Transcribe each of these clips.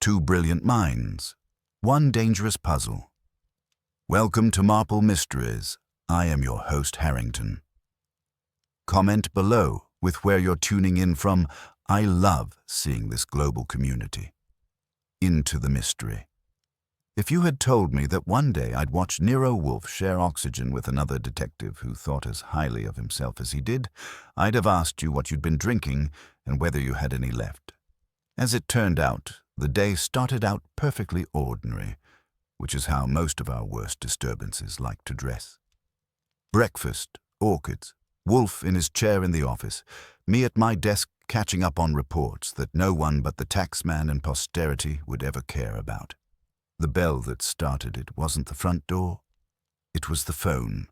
Two brilliant minds, one dangerous puzzle. Welcome to Marple Mysteries. I am your host, Harrington. Comment below with where you're tuning in from. I love seeing this global community. Into the mystery. If you had told me that one day I'd watch Nero Wolfe share oxygen with another detective who thought as highly of himself as he did, I'd have asked you what you'd been drinking and whether you had any left. As it turned out, the day started out perfectly ordinary, which is how most of our worst disturbances like to dress. Breakfast, orchids, Wolfe in his chair in the office, me at my desk catching up on reports that no one but the taxman and posterity would ever care about. The bell that started it wasn't the front door, it was the phone.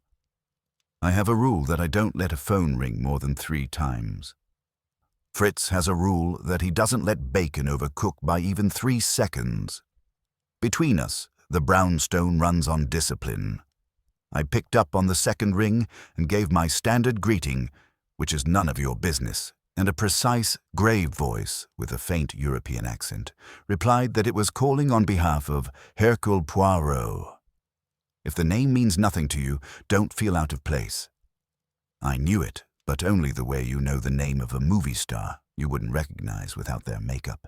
I have a rule that I don't let a phone ring more than 3 times. Fritz has a rule that he doesn't let bacon overcook by even 3 seconds. Between us, the brownstone runs on discipline. I picked up on the second ring and gave my standard greeting, which is none of your business, and a precise, grave voice with a faint European accent replied that it was calling on behalf of Hercule Poirot. If the name means nothing to you, don't feel out of place. I knew it, but only the way you know the name of a movie star you wouldn't recognize without their makeup.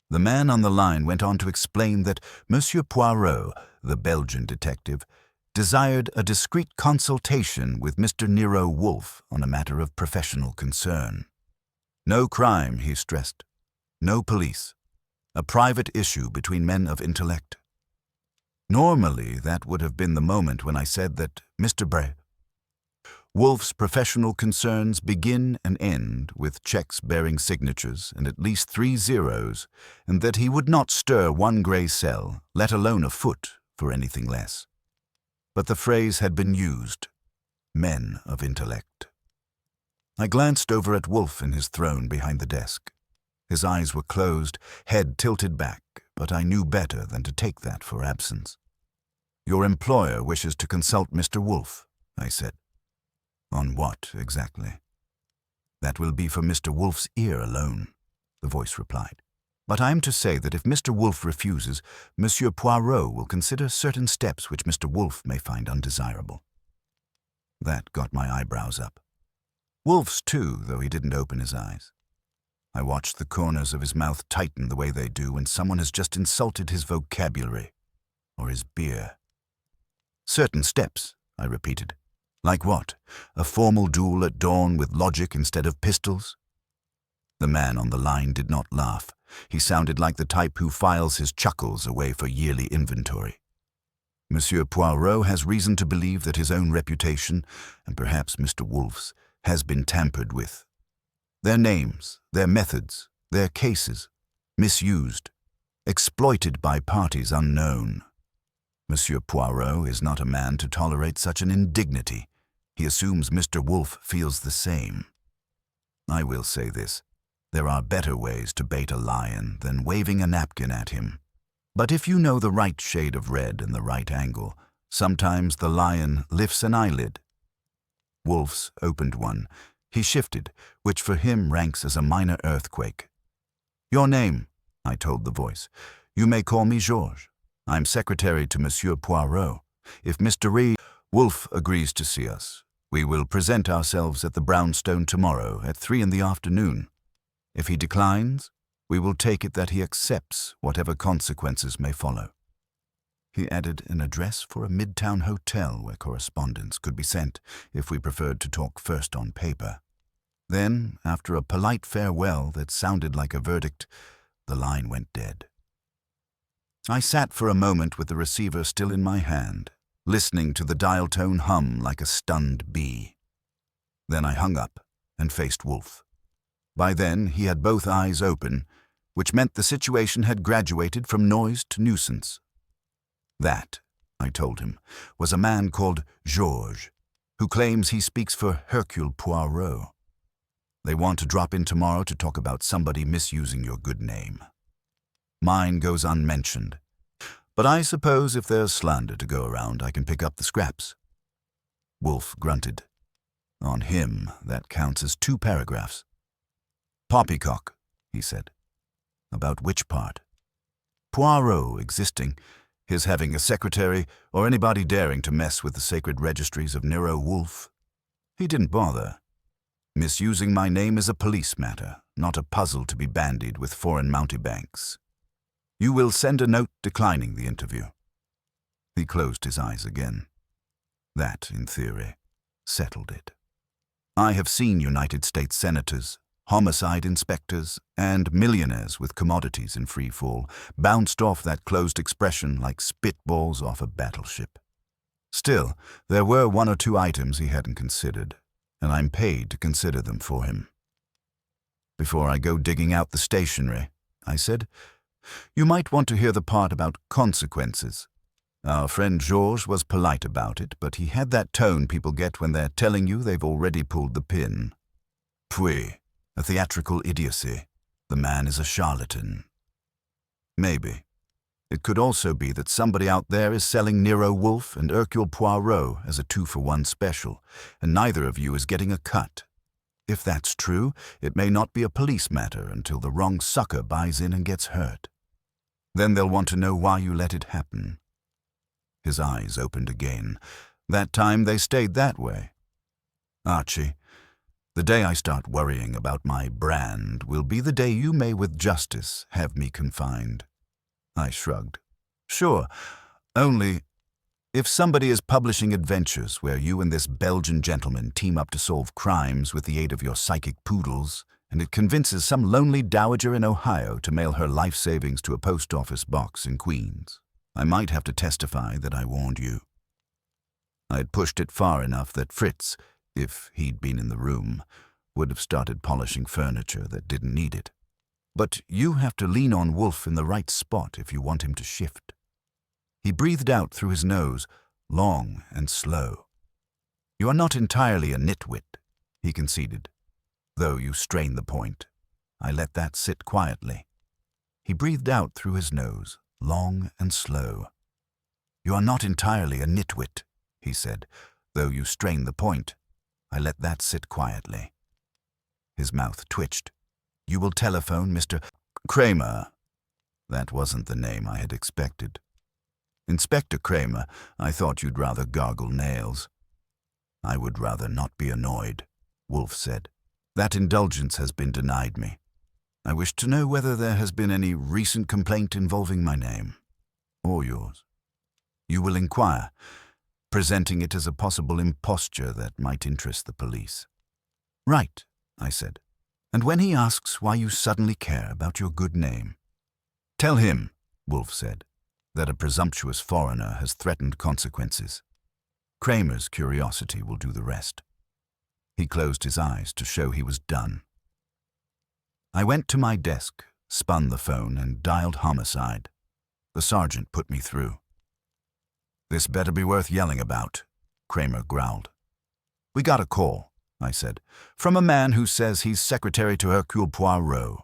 The man on the line went on to explain that Monsieur Poirot, the Belgian detective, desired a discreet consultation with Mr. Nero Wolfe on a matter of professional concern. No crime, he stressed. No police. A private issue between men of intellect. Normally, that would have been the moment when I said that Mr. Wolfe's professional concerns begin and end with checks bearing signatures and at least 3 zeros, and that he would not stir 1 grey cell, let alone a foot, for anything less. But the phrase had been used, men of intellect. I glanced over at Wolfe in his throne behind the desk. His eyes were closed, head tilted back, but I knew better than to take that for absence. Your employer wishes to consult Mr. Wolfe, I said. On what, exactly? That will be for Mr. Wolfe's ear alone, the voice replied. But I am to say that if Mr. Wolfe refuses, Monsieur Poirot will consider certain steps which Mr. Wolfe may find undesirable. That got my eyebrows up. Wolfe's too, though he didn't open his eyes. I watched the corners of his mouth tighten the way they do when someone has just insulted his vocabulary, or his beer. Certain steps, I repeated. Like what? A formal duel at dawn with logic instead of pistols? The man on the line did not laugh. He sounded like the type who files his chuckles away for yearly inventory. Monsieur Poirot has reason to believe that his own reputation, and perhaps Mr. Wolfe's, has been tampered with. Their names, their methods, their cases, misused, exploited by parties unknown. Monsieur Poirot is not a man to tolerate such an indignity. He assumes Mr. Wolfe feels the same. I will say this. There are better ways to bait a lion than waving a napkin at him. But if you know the right shade of red and the right angle, sometimes the lion lifts an eyelid. Wolfe's opened one. He shifted, which for him ranks as a minor earthquake. Your name, I told the voice. You may call me Georges. I'm secretary to Monsieur Poirot. If Mr. Wolfe agrees to see us, we will present ourselves at the brownstone tomorrow at 3 in the afternoon. If he declines, we will take it that he accepts whatever consequences may follow. He added an address for a midtown hotel where correspondence could be sent if we preferred to talk first on paper. Then, after a polite farewell that sounded like a verdict, the line went dead. I sat for a moment with the receiver still in my hand, listening to the dial tone hum like a stunned bee. Then I hung up and faced Wolfe. By then, he had both eyes open, which meant the situation had graduated from noise to nuisance. That, I told him, was a man called Georges, who claims he speaks for Hercule Poirot. They want to drop in tomorrow to talk about somebody misusing your good name. Mine goes unmentioned, but I suppose if there's slander to go around, I can pick up the scraps. Wolfe grunted. On him, that counts as 2 paragraphs. Poppycock, he said. About which part? Poirot existing, his having a secretary, or anybody daring to mess with the sacred registries of Nero Wolfe. He didn't bother. Misusing my name is a police matter, not a puzzle to be bandied with foreign mountebanks. You will send a note declining the interview. He closed his eyes again. That, in theory, settled it. I have seen United States senators, homicide inspectors, and millionaires with commodities in free fall bounced off that closed expression like spitballs off a battleship. Still, there were one or two items he hadn't considered, and I'm paid to consider them for him. Before I go digging out the stationery, I said, you might want to hear the part about consequences. Our friend Georges was polite about it, but he had that tone people get when they're telling you they've already pulled the pin. Puis, a theatrical idiocy. The man is a charlatan. Maybe. It could also be that somebody out there is selling Nero Wolfe and Hercule Poirot as a 2-for-1 special, and neither of you is getting a cut. If that's true, it may not be a police matter until the wrong sucker buys in and gets hurt. Then they'll want to know why you let it happen. His eyes opened again. That time they stayed that way. Archie, the day I start worrying about my brand will be the day you may with justice have me confined. I shrugged. Sure, only if somebody is publishing adventures where you and this Belgian gentleman team up to solve crimes with the aid of your psychic poodles, and it convinces some lonely dowager in Ohio to mail her life savings to a post office box in Queens, I might have to testify that I warned you. I had pushed it far enough that Fritz, if he'd been in the room, would have started polishing furniture that didn't need it. But you have to lean on Wolfe in the right spot if you want him to shift. He breathed out through his nose, long and slow. You are not entirely a nitwit, he conceded, though you strain the point. I let that sit quietly. He breathed out through his nose, long and slow. You are not entirely a nitwit, he said, though you strain the point. I let that sit quietly. His mouth twitched. You will telephone Mr. Kramer. That wasn't the name I had expected. Inspector Kramer, I thought you'd rather gargle nails. I would rather not be annoyed, Wolfe said. That indulgence has been denied me. I wish to know whether there has been any recent complaint involving my name, or yours. You will inquire, presenting it as a possible imposture that might interest the police. Right, I said. And when he asks why you suddenly care about your good name, tell him, Wolfe said, that a presumptuous foreigner has threatened consequences. Kramer's curiosity will do the rest. He closed his eyes to show he was done. I went to my desk, spun the phone, and dialed homicide. The sergeant put me through. This better be worth yelling about, Kramer growled. We got a call, I said, from a man who says he's secretary to Hercule Poirot.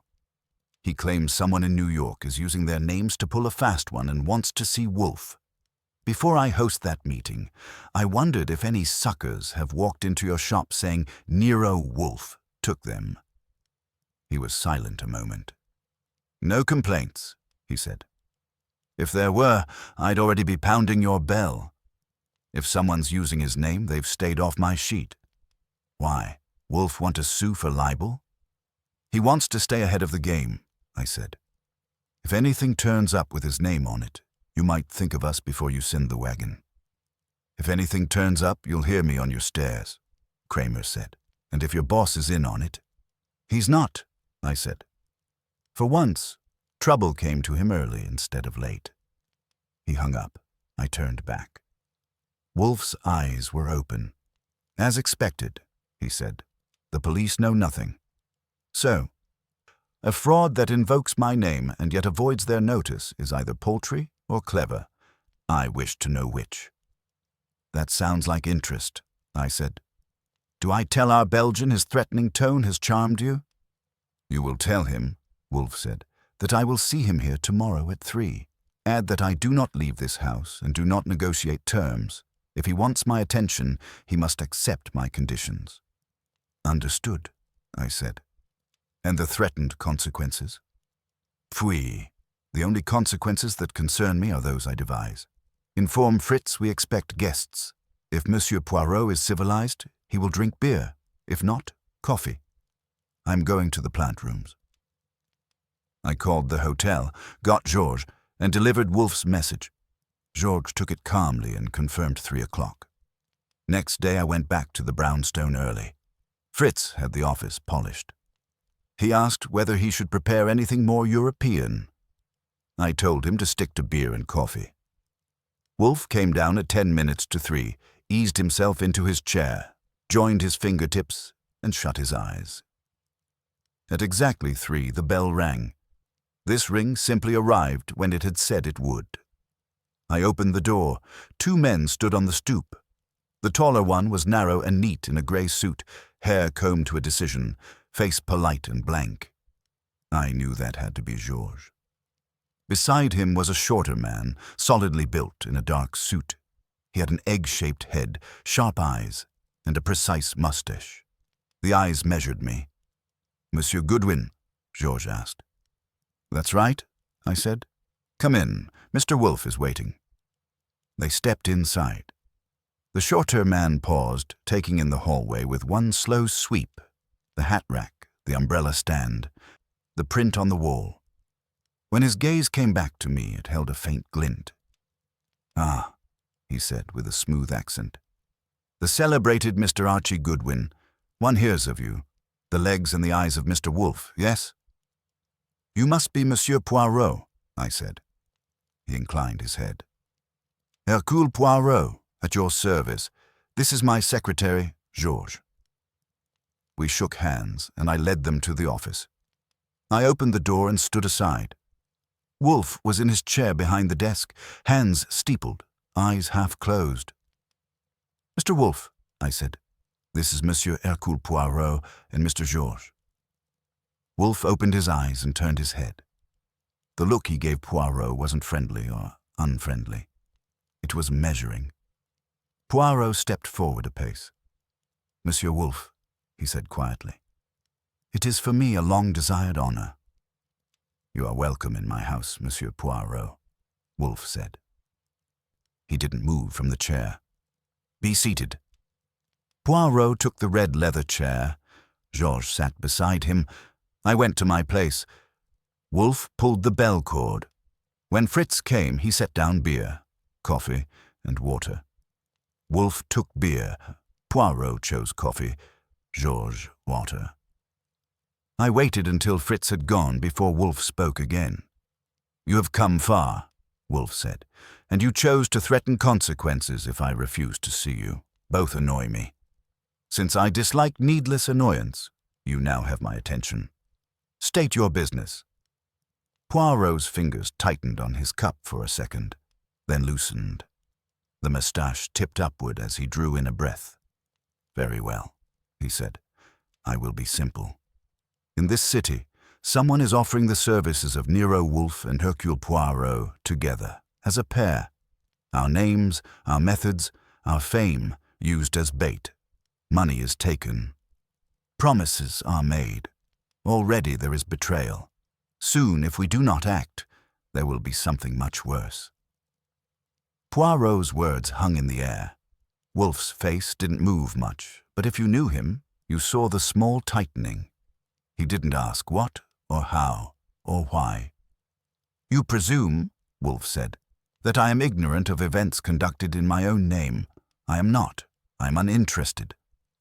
He claims someone in New York is using their names to pull a fast one and wants to see Wolfe. Before I host that meeting, I wondered if any suckers have walked into your shop saying Nero Wolfe took them. He was silent a moment. No complaints, he said. If there were, I'd already be pounding your bell. If someone's using his name, they've stayed off my sheet. Why? Wolfe want to sue for libel? He wants to stay ahead of the game, I said. If anything turns up with his name on it, you might think of us before you send the wagon. If anything turns up, you'll hear me on your stairs, Kramer said. And if your boss is in on it. He's not, I said. For once, trouble came to him early instead of late. He hung up. I turned back. Wolfe's eyes were open. As expected, he said. The police know nothing. So, a fraud that invokes my name and yet avoids their notice is either paltry or clever. I wish to know which. That sounds like interest, I said. Do I tell our Belgian his threatening tone has charmed you? You will tell him, Wolfe said, that I will see him here tomorrow at 3. Add that I do not leave this house and do not negotiate terms. If he wants my attention, he must accept my conditions. Understood, I said. And the threatened consequences? Puis, The only consequences that concern me are those I devise. Inform Fritz we expect guests. If Monsieur Poirot is civilized, he will drink beer. If not, coffee. I'm going to the plant rooms. I called the hotel, got Georges, and delivered Wolfe's message. Georges took it calmly and confirmed 3 o'clock. Next day I went back to the brownstone early. Fritz had the office polished. He asked whether he should prepare anything more European. I told him to stick to beer and coffee. Wolfe came down at 10 minutes to 3, eased himself into his chair, joined his fingertips, and shut his eyes. At exactly 3, the bell rang. This ring simply arrived when it had said it would. I opened the door. 2 men stood on the stoop. The taller one was narrow and neat in a grey suit, hair combed to a decision, face polite and blank. I knew that had to be Georges. Beside him was a shorter man, solidly built in a dark suit. He had an egg-shaped head, sharp eyes, and a precise moustache. The eyes measured me. "Monsieur Goodwin?" Georges asked. "That's right," I said. "Come in. Mr. Wolfe is waiting." They stepped inside. The shorter man paused, taking in the hallway with one slow sweep, the hat rack, the umbrella stand, the print on the wall. When his gaze came back to me, it held a faint glint. "Ah," he said with a smooth accent. "The celebrated Mr. Archie Goodwin. One hears of you. The legs and the eyes of Mr. Wolfe, yes?" "You must be Monsieur Poirot," I said. He inclined his head. "Hercule Poirot, at your service. This is my secretary, Georges." We shook hands, and I led them to the office. I opened the door and stood aside. Wolfe was in his chair behind the desk, hands steepled, eyes half closed. "Mr. Wolfe," I said, "this is Monsieur Hercule Poirot and Mr. Georges." Wolfe opened his eyes and turned his head. The look he gave Poirot wasn't friendly or unfriendly. It was measuring. Poirot stepped forward a pace. "Monsieur Wolfe," he said quietly, "it is for me a long-desired honor." "You are welcome in my house, Monsieur Poirot," Wolfe said. He didn't move from the chair. "Be seated." Poirot took the red leather chair. Georges sat beside him. I went to my place. Wolfe pulled the bell cord. When Fritz came, he set down beer, coffee, and water. Wolfe took beer. Poirot chose coffee. Georges, water. I waited until Fritz had gone before Wolfe spoke again. "You have come far," Wolfe said, "and you chose to threaten consequences if I refuse to see you. Both annoy me. Since I dislike needless annoyance, you now have my attention. State your business." Poirot's fingers tightened on his cup for a second, then loosened. The moustache tipped upward as he drew in a breath. "Very well," he said. "I will be simple. In this city, someone is offering the services of Nero Wolfe and Hercule Poirot together, as a pair. Our names, our methods, our fame used as bait. Money is taken. Promises are made. Already there is betrayal. Soon, if we do not act, there will be something much worse." Poirot's words hung in the air. Wolfe's face didn't move much, but if you knew him, you saw the small tightening. He didn't ask what, or how, or why. "You presume," Wolfe said, "that I am ignorant of events conducted in my own name. I am not. I am uninterested.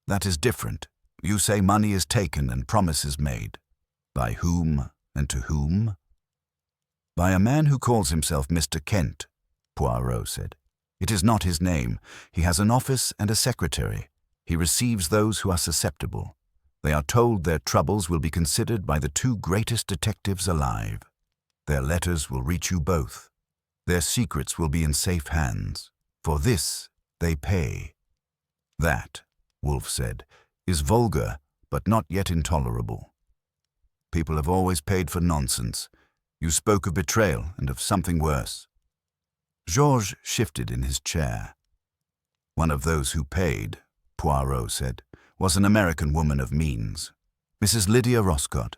That is different. You say money is taken and promises made. By whom and to whom?" "By a man who calls himself Mr. Kent," Poirot said. "It is not his name. He has an office and a secretary. He receives those who are susceptible. They are told their troubles will be considered by the 2 greatest detectives alive. Their letters will reach you both. Their secrets will be in safe hands. For this, they pay." "That," Wolfe said, "is vulgar, but not yet intolerable. People have always paid for nonsense. You spoke of betrayal and of something worse." Georges shifted in his chair. "One of those who paid," Poirot said, "was an American woman of means, Mrs. Lydia Roscott.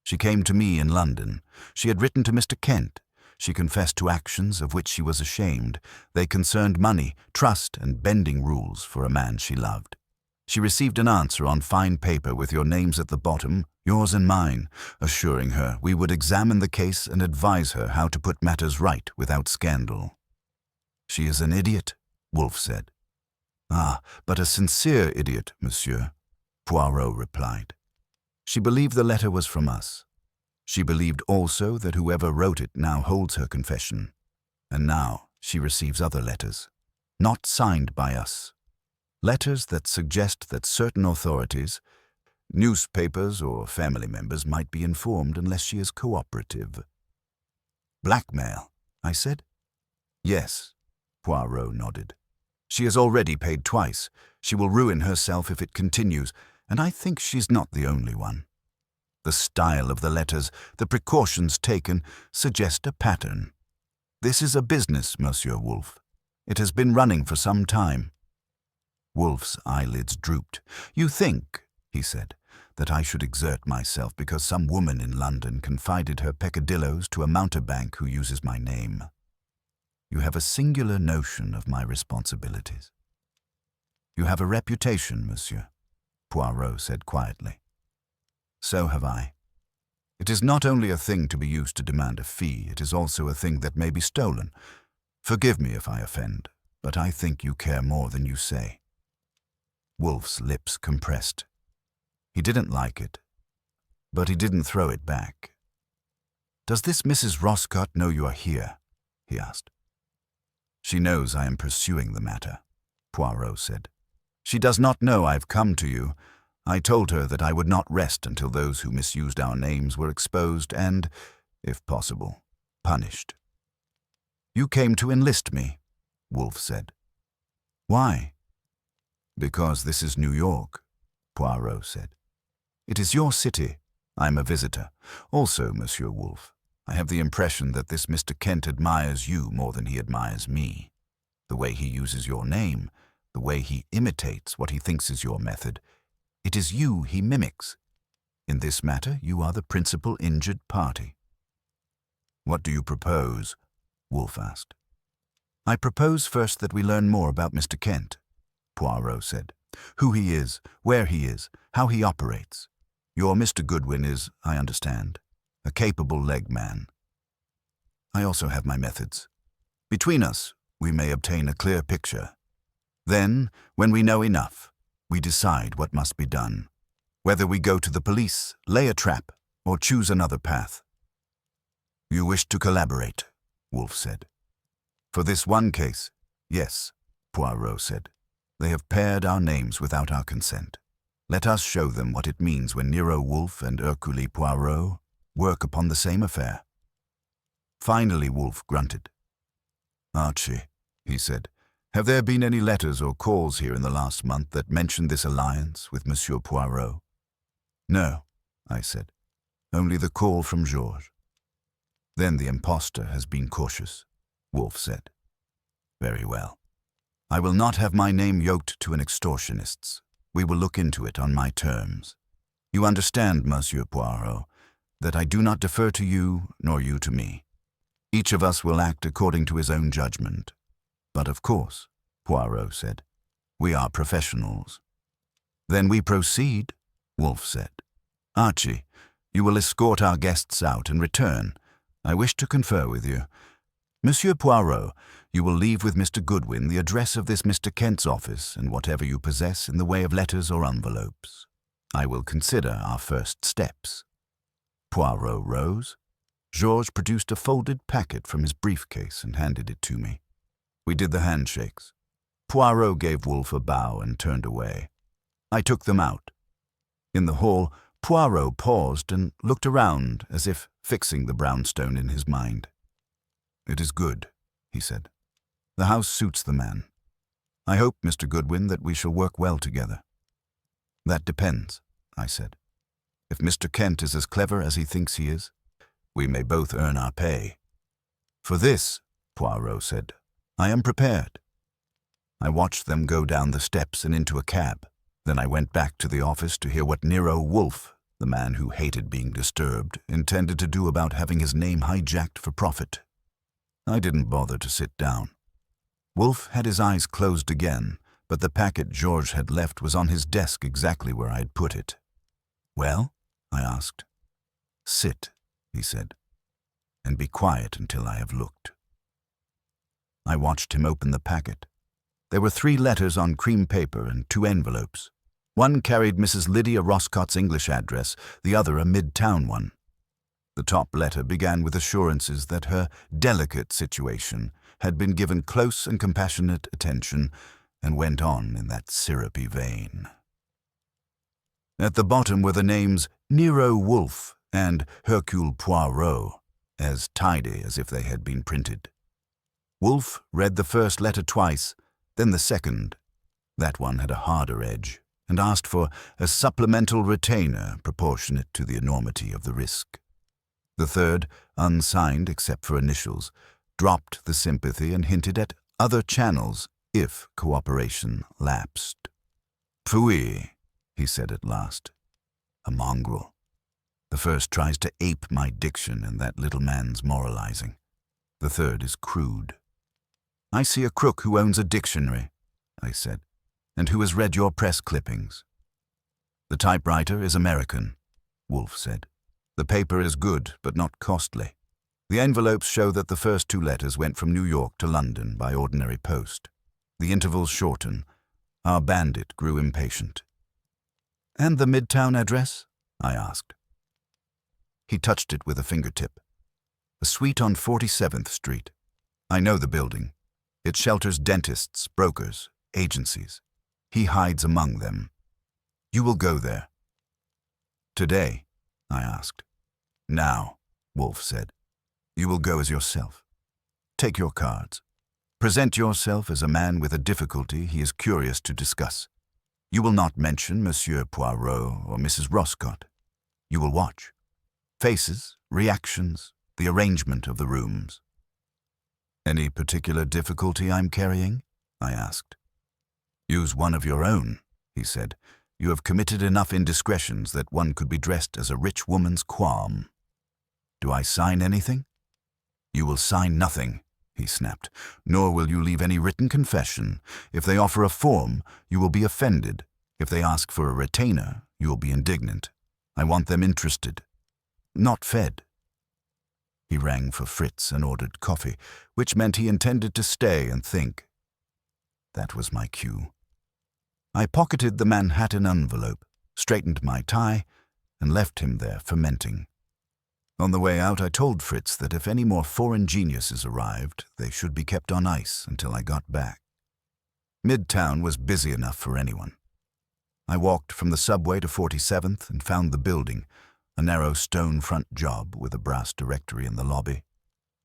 She came to me in London. She had written to Mr. Kent. She confessed to actions of which she was ashamed. They concerned money, trust, and bending rules for a man she loved. She received an answer on fine paper with your names at the bottom, yours and mine, assuring her we would examine the case and advise her how to put matters right without scandal. She is an idiot, Wolfe said. Ah, but a sincere idiot, monsieur, Poirot replied. She believed the letter was from us. She believed also that whoever wrote it now holds her confession. And now she receives other letters, not signed by us. Letters that suggest that certain authorities, newspapers or family members might be informed unless she is cooperative. Blackmail, I said. Yes, Poirot nodded. She has already paid twice. She will ruin herself if it continues, and I think she's not the only one. The style of the letters, the precautions taken, suggest a pattern. This is a business, Monsieur Wolfe. It has been running for some time. Wolfe's eyelids drooped. You think, he said, that I should exert myself because some woman in London confided her peccadilloes to a mountebank who uses my name. You have a singular notion of my responsibilities. You have a reputation, monsieur, Poirot said quietly. So have I. It is not only a thing to be used to demand a fee, it is also a thing that may be stolen. Forgive me if I offend, but I think you care more than you say. Wolfe's lips compressed. He didn't like it, but he didn't throw it back. Does this Mrs. Roscott know you are here? He asked. She knows I am pursuing the matter, Poirot said. She does not know I've come to you. I told her that I would not rest until those who misused our names were exposed and, if possible, punished. You came to enlist me, Wolfe said. Why? Because this is New York, Poirot said. It is your city. I am a visitor. Also, Monsieur Wolfe, I have the impression that this Mr. Kent admires you more than he admires me. The way he uses your name, the way he imitates what he thinks is your method, it is you he mimics. In this matter, you are the principal injured party. What do you propose? Wolfe asked. I propose first that we learn more about Mr. Kent, Poirot said. Who he is, where he is, how he operates. Your Mr. Goodwin is, I understand, a capable leg man. I also have my methods. Between us, we may obtain a clear picture. Then, when we know enough, we decide what must be done, whether we go to the police, lay a trap, or choose another path. You wish to collaborate, Wolfe said. For this one case, yes, Poirot said. They have paired our names without our consent. Let us show them what it means when Nero Wolfe and Hercule Poirot work upon the same affair. Finally, Wolfe grunted. Archie, he said, have there been any letters or calls here in the last month that mention this alliance with Monsieur Poirot? No, I said. Only the call from Georges. Then the impostor has been cautious, Wolfe said. Very well. I will not have my name yoked to an extortionist's. We will look into it on my terms. You understand, Monsieur Poirot, that I do not defer to you nor you to me. Each of us will act according to his own judgment. But of course, Poirot said, we are professionals. Then we proceed, Wolfe said. Archie, you will escort our guests out and return. I wish to confer with you. Monsieur Poirot, you will leave with Mr. Goodwin the address of this Mr. Kent's office and whatever you possess in the way of letters or envelopes. I will consider our first steps. Poirot rose. Georges produced a folded packet from his briefcase and handed it to me. We did the handshakes. Poirot gave Wolfe a bow and turned away. I took them out. In the hall, Poirot paused and looked around as if fixing the brownstone in his mind. It is good, he said. The house suits the man. I hope, Mr. Goodwin, that we shall work well together. That depends, I said. If Mr. Kent is as clever as he thinks he is, we may both earn our pay. For this, Poirot said, I am prepared. I watched them go down the steps and into a cab. Then I went back to the office to hear what Nero Wolfe, the man who hated being disturbed, intended to do about having his name hijacked for profit. I didn't bother to sit down. Wolfe had his eyes closed again, but the packet George had left was on his desk exactly where I had put it. "Well?" I asked. "Sit," he said, "and be quiet until I have looked." I watched him open the packet. There were 3 letters on cream paper and 2 envelopes. One carried Mrs. Lydia Roscott's English address, the other a mid-town one. The top letter began with assurances that her delicate situation had been given close and compassionate attention, and went on in that syrupy vein. At the bottom were the names Nero Wolfe and Hercule Poirot, as tidy as if they had been printed. Wolfe read the first letter twice, then the second. That one had a harder edge, and asked for a supplemental retainer proportionate to the enormity of the risk. The third, unsigned except for initials, dropped the sympathy and hinted at other channels if cooperation lapsed. "Pfui," he said at last. "A mongrel. The first tries to ape my diction and that little man's moralizing. The third is crude." "I see a crook who owns a dictionary," I said, "and who has read your press clippings." "The typewriter is American," Wolfe said. "The paper is good, but not costly. The envelopes show that the first 2 letters went from New York to London by ordinary post. The intervals shorten. Our bandit grew impatient." "And the Midtown address?" I asked. He touched it with a fingertip. "A suite on 47th Street. I know the building. It shelters dentists, brokers, agencies. He hides among them. You will go there." "Today?" I asked. "Now," Wolfe said. "You will go as yourself. Take your cards. Present yourself as a man with a difficulty he is curious to discuss. You will not mention Monsieur Poirot or Mrs. Roscott. You will watch. Faces, reactions, the arrangement of the rooms." "Any particular difficulty I'm carrying?" I asked. "Use one of your own," he said. "You have committed enough indiscretions that one could be dressed as a rich woman's qualm. Do I sign anything?" "You will sign nothing," he snapped, "nor will you leave any written confession. If they offer a form, you will be offended. If they ask for a retainer, you will be indignant. I want them interested, not fed." He rang for Fritz and ordered coffee, which meant he intended to stay and think. That was my cue. I pocketed the Manhattan envelope, straightened my tie, and left him there fermenting. On the way out, I told Fritz that if any more foreign geniuses arrived, they should be kept on ice until I got back. Midtown was busy enough for anyone. I walked from the subway to 47th and found the building, a narrow stone front job with a brass directory in the lobby.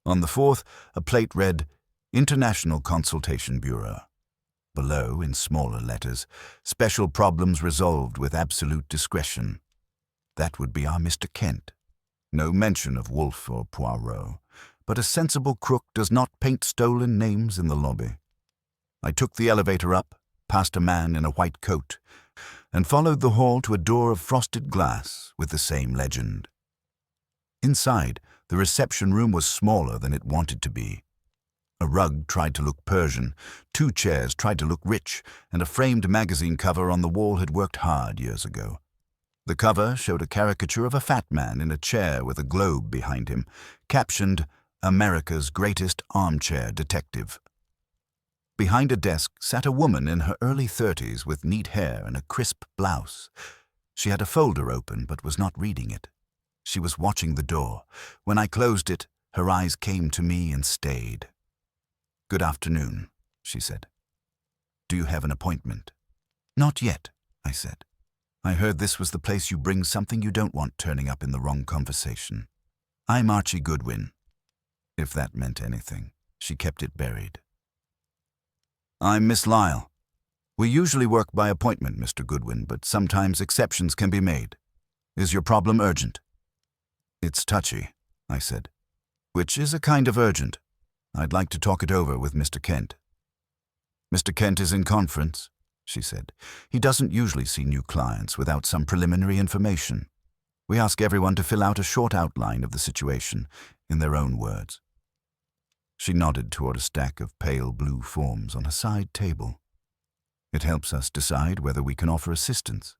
On the 4th, a plate read, "International Consultation Bureau." Below, in smaller letters, "Special problems resolved with absolute discretion." That would be our Mr. Kent. No mention of Wolfe or Poirot, but a sensible crook does not paint stolen names in the lobby. I took the elevator up, past a man in a white coat, and followed the hall to a door of frosted glass with the same legend. Inside, the reception room was smaller than it wanted to be. A rug tried to look Persian, 2 chairs tried to look rich, and a framed magazine cover on the wall had worked hard years ago. The cover showed a caricature of a fat man in a chair with a globe behind him, captioned, "America's Greatest Armchair Detective." Behind a desk sat a woman in her early 30s with neat hair and a crisp blouse. She had a folder open but was not reading it. She was watching the door. When I closed it, her eyes came to me and stayed. "Good afternoon," she said. "Do you have an appointment?" "Not yet," I said. "I heard this was the place you bring something you don't want turning up in the wrong conversation. I'm Archie Goodwin." If that meant anything, she kept it buried. "I'm Miss Lyle. We usually work by appointment, Mr. Goodwin, but sometimes exceptions can be made. Is your problem urgent?" "It's touchy," I said. "Which is a kind of urgent. I'd like to talk it over with Mr. Kent." "Mr. Kent is in conference," she said. "He doesn't usually see new clients without some preliminary information. We ask everyone to fill out a short outline of the situation in their own words." She nodded toward a stack of pale blue forms on a side table. It helps us decide whether we can offer assistance.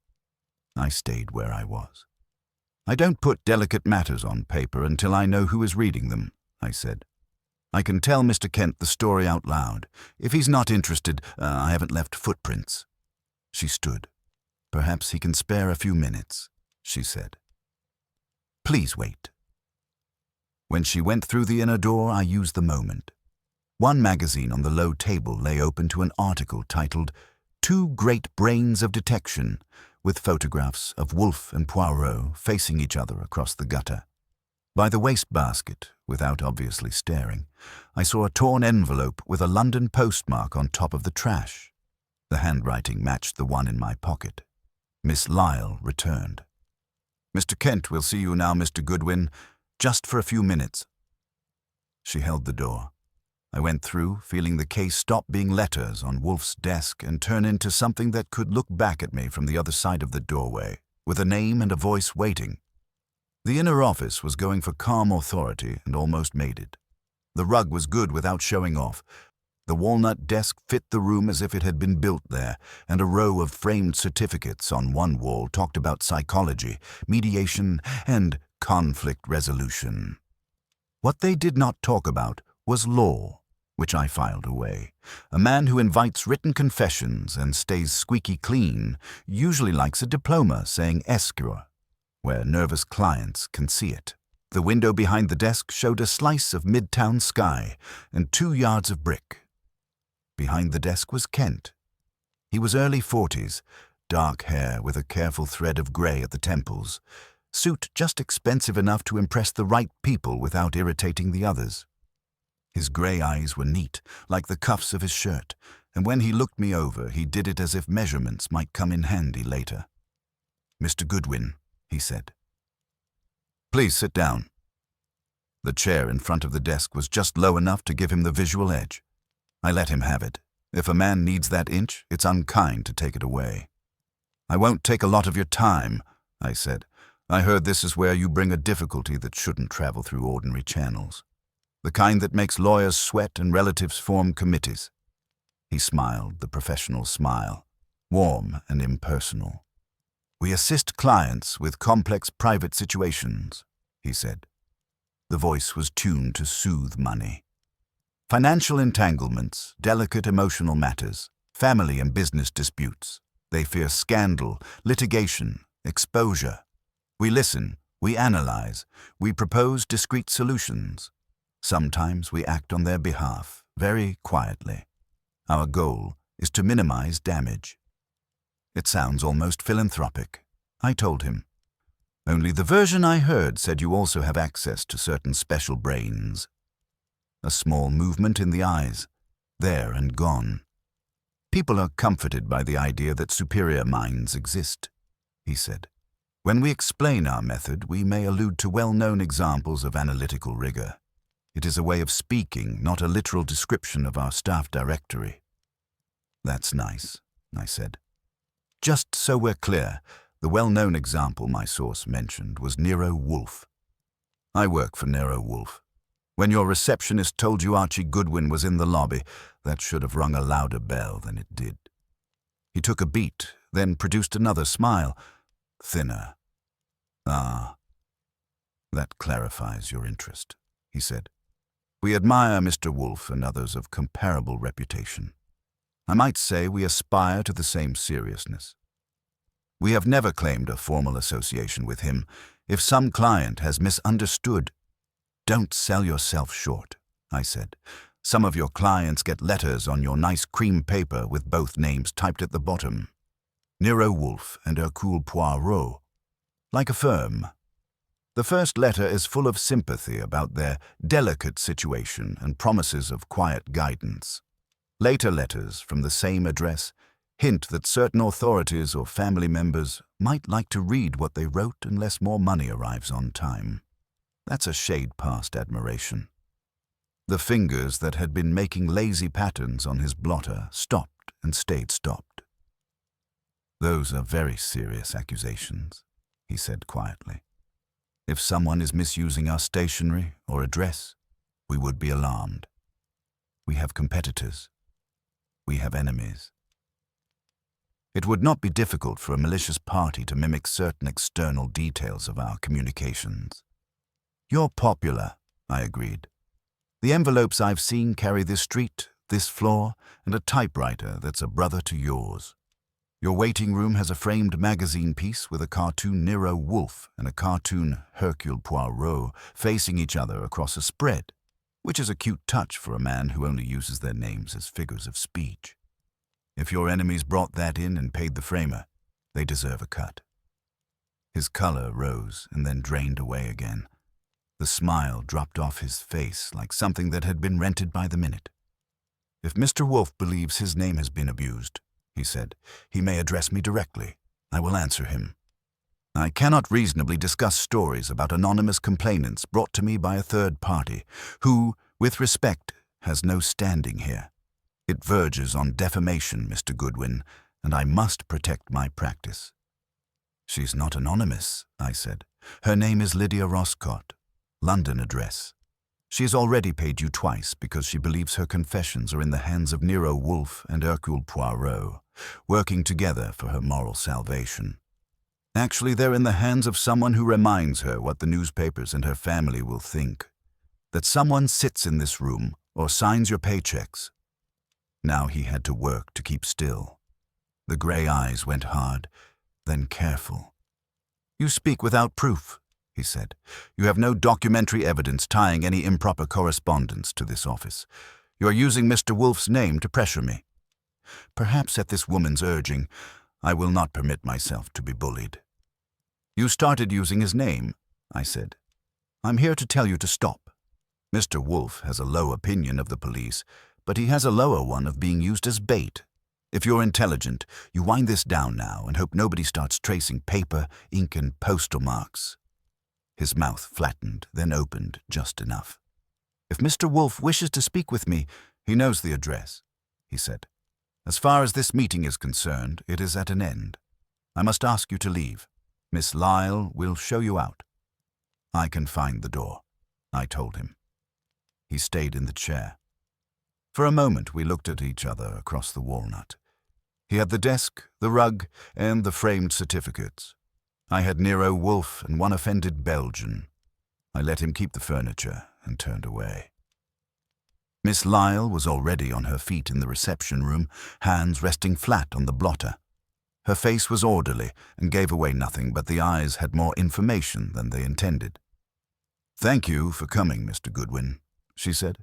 I stayed where I was. I don't put delicate matters on paper until I know who is reading them, I said. I can tell Mr. Kent the story out loud. If he's not interested, I haven't left footprints. She stood. Perhaps he can spare a few minutes, she said. Please wait. When she went through the inner door, I used the moment. One magazine on the low table lay open to an article titled Two Great Brains of Detection, with photographs of Wolfe and Poirot facing each other across the gutter. By the wastebasket, without obviously staring, I saw a torn envelope with a London postmark on top of the trash. The handwriting matched the one in my pocket. Miss Lyle returned. Mr. Kent will see you now, Mr. Goodwin, just for a few minutes. She held the door. I went through, feeling the case stop being letters on Wolfe's desk and turn into something that could look back at me from the other side of the doorway, with a name and a voice waiting. The inner office was going for calm authority and almost made it. The rug was good without showing off. The walnut desk fit the room as if it had been built there, and a row of framed certificates on one wall talked about psychology, mediation, and conflict resolution. What they did not talk about was law, which I filed away. A man who invites written confessions and stays squeaky clean usually likes a diploma saying escrow, where nervous clients can see it. The window behind the desk showed a slice of midtown sky and 2 yards of brick. Behind the desk was Kent. He was early 40s, dark hair with a careful thread of grey at the temples, suit just expensive enough to impress the right people without irritating the others. His grey eyes were neat, like the cuffs of his shirt, and when he looked me over, he did it as if measurements might come in handy later. Mr. Goodwin, he said. Please sit down. The chair in front of the desk was just low enough to give him the visual edge. I let him have it. If a man needs that inch, it's unkind to take it away. I won't take a lot of your time, I said. I heard this is where you bring a difficulty that shouldn't travel through ordinary channels. The kind that makes lawyers sweat and relatives form committees. He smiled, the professional smile, warm and impersonal. We assist clients with complex private situations, he said. The voice was tuned to soothe money. Financial entanglements, delicate emotional matters, family and business disputes. They fear scandal, litigation, exposure. We listen, we analyze, we propose discreet solutions. Sometimes we act on their behalf, very quietly. Our goal is to minimize damage. It sounds almost philanthropic, I told him. Only the version I heard said you also have access to certain special brains. A small movement in the eyes, there and gone. People are comforted by the idea that superior minds exist, he said. When we explain our method, we may allude to well-known examples of analytical rigor. It is a way of speaking, not a literal description of our staff directory. That's nice, I said. Just so we're clear, the well-known example my source mentioned was Nero Wolfe. I work for Nero Wolfe. When your receptionist told you Archie Goodwin was in the lobby, that should have rung a louder bell than it did. He took a beat, then produced another smile, thinner. Ah, that clarifies your interest, he said. We admire Mr. Wolfe and others of comparable reputation. I might say we aspire to the same seriousness. We have never claimed a formal association with him. If some client has misunderstood, don't sell yourself short, I said. Some of your clients get letters on your nice cream paper with both names typed at the bottom. Nero Wolfe and Hercule Poirot. Like a firm. The first letter is full of sympathy about their delicate situation and promises of quiet guidance. Later letters from the same address hint that certain authorities or family members might like to read what they wrote unless more money arrives on time. That's a shade past admiration. The fingers that had been making lazy patterns on his blotter stopped and stayed stopped. Those are very serious accusations, he said quietly. If someone is misusing our stationery or address, we would be alarmed. We have competitors. We have enemies. It would not be difficult for a malicious party to mimic certain external details of our communications. You're popular, I agreed. The envelopes I've seen carry this street, this floor, and a typewriter that's a brother to yours. Your waiting room has a framed magazine piece with a cartoon Nero Wolfe and a cartoon Hercule Poirot facing each other across a spread, which is a cute touch for a man who only uses their names as figures of speech. If your enemies brought that in and paid the framer, they deserve a cut. His color rose and then drained away again. The smile dropped off his face like something that had been rented by the minute. If Mr. Wolfe believes his name has been abused, he said, he may address me directly. I will answer him. I cannot reasonably discuss stories about anonymous complainants brought to me by a third party, who, with respect, has no standing here. It verges on defamation, Mr. Goodwin, and I must protect my practice. She's not anonymous, I said. Her name is Lydia Roscott. London address. She has already paid you twice because she believes her confessions are in the hands of Nero Wolfe and Hercule Poirot, working together for her moral salvation. Actually, they're in the hands of someone who reminds her what the newspapers and her family will think. That someone sits in this room or signs your paychecks. Now he had to work to keep still. The gray eyes went hard, then careful. You speak without proof, he said. You have no documentary evidence tying any improper correspondence to this office. You are using Mr. Wolfe's name to pressure me. Perhaps at this woman's urging, I will not permit myself to be bullied. You started using his name, I said. I'm here to tell you to stop. Mr. Wolfe has a low opinion of the police, but he has a lower one of being used as bait. If you're intelligent, you wind this down now and hope nobody starts tracing paper, ink, and postal marks. His mouth flattened, then opened just enough. If Mr. Wolfe wishes to speak with me, he knows the address, he said. As far as this meeting is concerned, it is at an end. I must ask you to leave. Miss Lyle will show you out. I can find the door, I told him. He stayed in the chair. For a moment we looked at each other across the walnut. He had the desk, the rug, and the framed certificates. I had Nero Wolfe and one offended Belgian. I let him keep the furniture and turned away. Miss Lyle was already on her feet in the reception room, hands resting flat on the blotter. Her face was orderly and gave away nothing, but the eyes had more information than they intended. Thank you for coming, Mr. Goodwin, she said.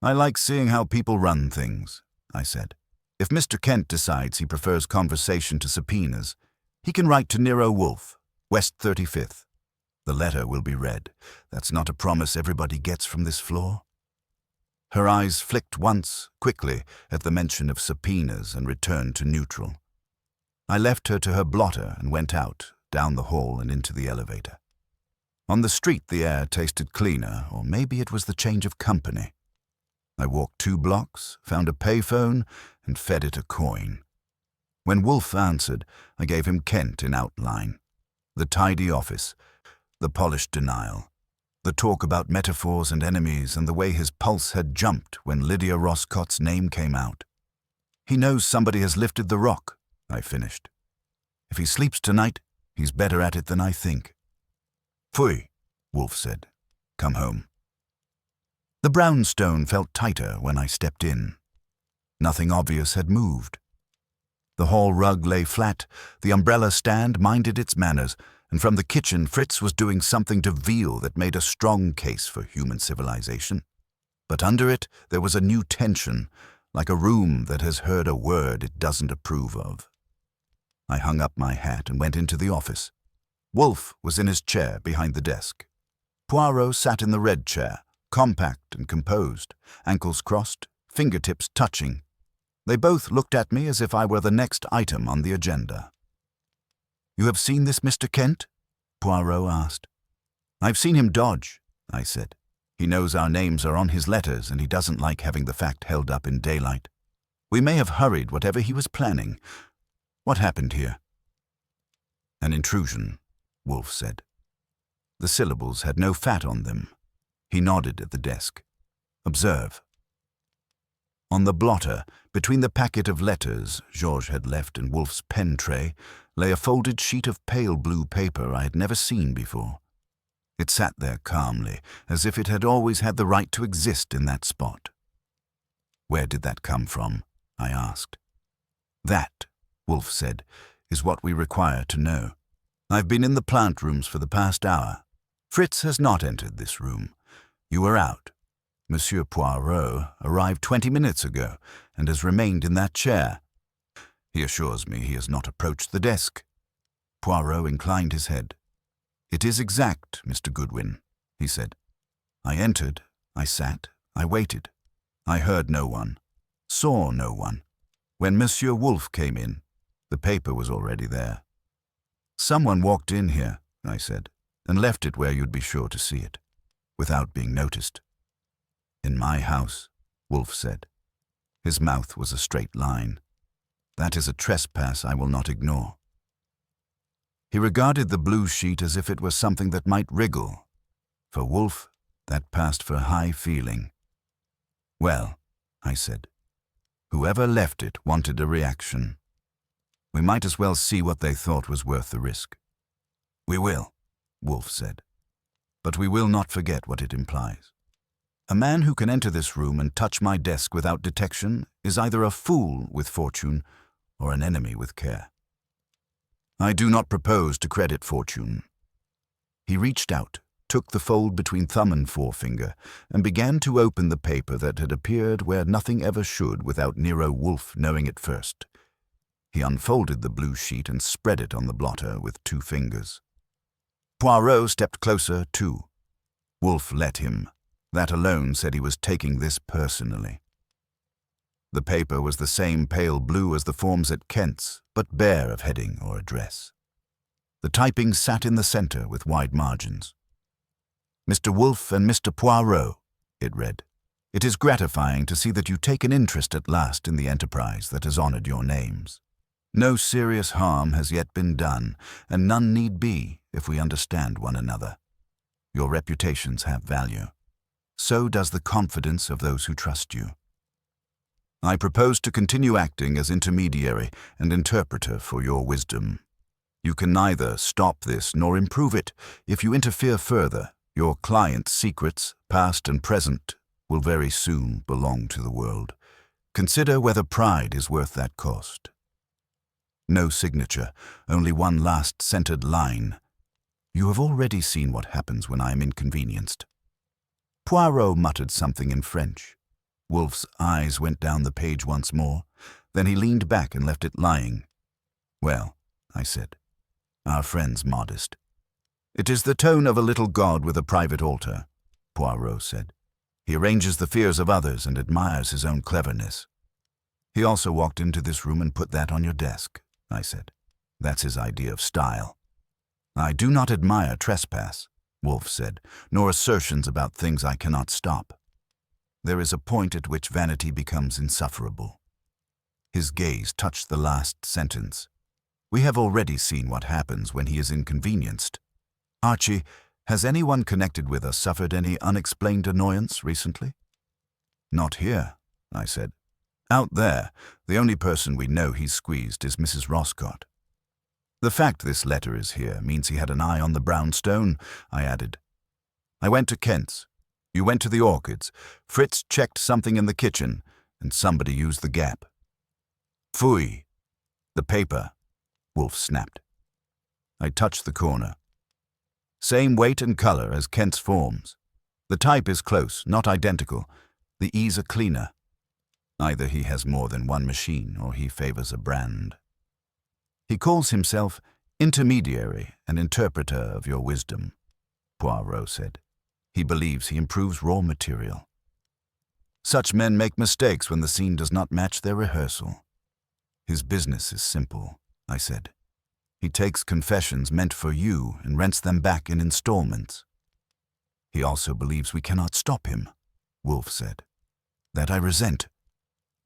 I like seeing how people run things, I said. If Mr. Kent decides he prefers conversation to subpoenas, he can write to Nero Wolfe, West 35th. The letter will be read. That's not a promise everybody gets from this floor. Her eyes flicked once, quickly, at the mention of subpoenas and returned to neutral. I left her to her blotter and went out, down the hall and into the elevator. On the street the air tasted cleaner, or maybe it was the change of company. I walked 2 blocks, found a payphone, and fed it a coin. When Wolfe answered, I gave him Kent in outline. The tidy office, the polished denial, the talk about metaphors and enemies, and the way his pulse had jumped when Lydia Roscott's name came out. He knows somebody has lifted the rock, I finished. If he sleeps tonight, he's better at it than I think. Pfui, Wolfe said. Come home. The brownstone felt tighter when I stepped in. Nothing obvious had moved. The hall rug lay flat, the umbrella stand minded its manners, and from the kitchen Fritz was doing something to veal that made a strong case for human civilization. But under it there was a new tension, like a room that has heard a word it doesn't approve of. I hung up my hat and went into the office. Wolfe was in his chair behind the desk. Poirot sat in the red chair, compact and composed, ankles crossed, fingertips touching. They both looked at me as if I were the next item on the agenda. You have seen this Mr. Kent? Poirot asked. I've seen him dodge, I said. He knows our names are on his letters and he doesn't like having the fact held up in daylight. We may have hurried whatever he was planning. What happened here? An intrusion, Wolfe said. The syllables had no fat on them. He nodded at the desk. Observe. On the blotter, between the packet of letters Georges had left in Wolfe's pen tray, lay a folded sheet of pale blue paper I had never seen before. It sat there calmly, as if it had always had the right to exist in that spot. "Where did that come from?" I asked. "That," Wolfe said, "is what we require to know. I've been in the plant rooms for the past hour. Fritz has not entered this room. You were out. Monsieur Poirot arrived 20 minutes ago and has remained in that chair. He assures me he has not approached the desk." Poirot inclined his head. "It is exact, Mr. Goodwin," he said. "I entered, I sat, I waited. I heard no one, saw no one. When Monsieur Wolfe came in, the paper was already there." "Someone walked in here," I said, "and left it where you'd be sure to see it, without being noticed." "In my house," Wolfe said. His mouth was a straight line. "That is a trespass I will not ignore." He regarded the blue sheet as if it were something that might wriggle. For Wolfe, that passed for high feeling. "Well," I said, "whoever left it wanted a reaction. We might as well see what they thought was worth the risk." "We will," Wolfe said, "but we will not forget what it implies. A man who can enter this room and touch my desk without detection is either a fool with fortune or an enemy with care. I do not propose to credit fortune." He reached out, took the fold between thumb and forefinger, and began to open the paper that had appeared where nothing ever should without Nero Wolfe knowing it first. He unfolded the blue sheet and spread it on the blotter with 2 fingers. Poirot stepped closer, too. Wolfe let him. That alone said he was taking this personally. The paper was the same pale blue as the forms at Kent's, but bare of heading or address. The typing sat in the center with wide margins. "Mr. Wolfe and Mr. Poirot," it read. "It is gratifying to see that you take an interest at last in the enterprise that has honored your names. No serious harm has yet been done, and none need be if we understand one another. Your reputations have value. So does the confidence of those who trust you. I propose to continue acting as intermediary and interpreter for your wisdom. You can neither stop this nor improve it. If you interfere further, your client's secrets, past and present, will very soon belong to the world. Consider whether pride is worth that cost." No signature, only one last centered line. "You have already seen what happens when I am inconvenienced." Poirot muttered something in French. Wolfe's eyes went down the page once more. Then he leaned back and left it lying. "Well," I said, "our friend's modest." "It is the tone of a little god with a private altar," Poirot said. "He arranges the fears of others and admires his own cleverness." "He also walked into this room and put that on your desk," I said. "That's his idea of style." "I do not admire trespass," Wolfe said, "nor assertions about things I cannot stop. There is a point at which vanity becomes insufferable." His gaze touched the last sentence. "We have already seen what happens when he is inconvenienced. Archie, has anyone connected with us suffered any unexplained annoyance recently?" "Not here," I said. "Out there, the only person we know he's squeezed is Mrs. Roscott." "The fact this letter is here means he had an eye on the brown stone," I added. "I went to Kent's. You went to the orchids. Fritz checked something in the kitchen, and somebody used the gap." "Phooey." "The paper," Wolfe snapped. I touched the corner. "Same weight and color as Kent's forms. The type is close, not identical. The E's are cleaner. Either he has more than one machine or he favors a brand." "He calls himself intermediary and interpreter of your wisdom," Poirot said. "He believes he improves raw material." "Such men make mistakes when the scene does not match their rehearsal." "His business is simple," I said. "He takes confessions meant for you and rents them back in installments." "He also believes we cannot stop him," Wolfe said. "That I resent."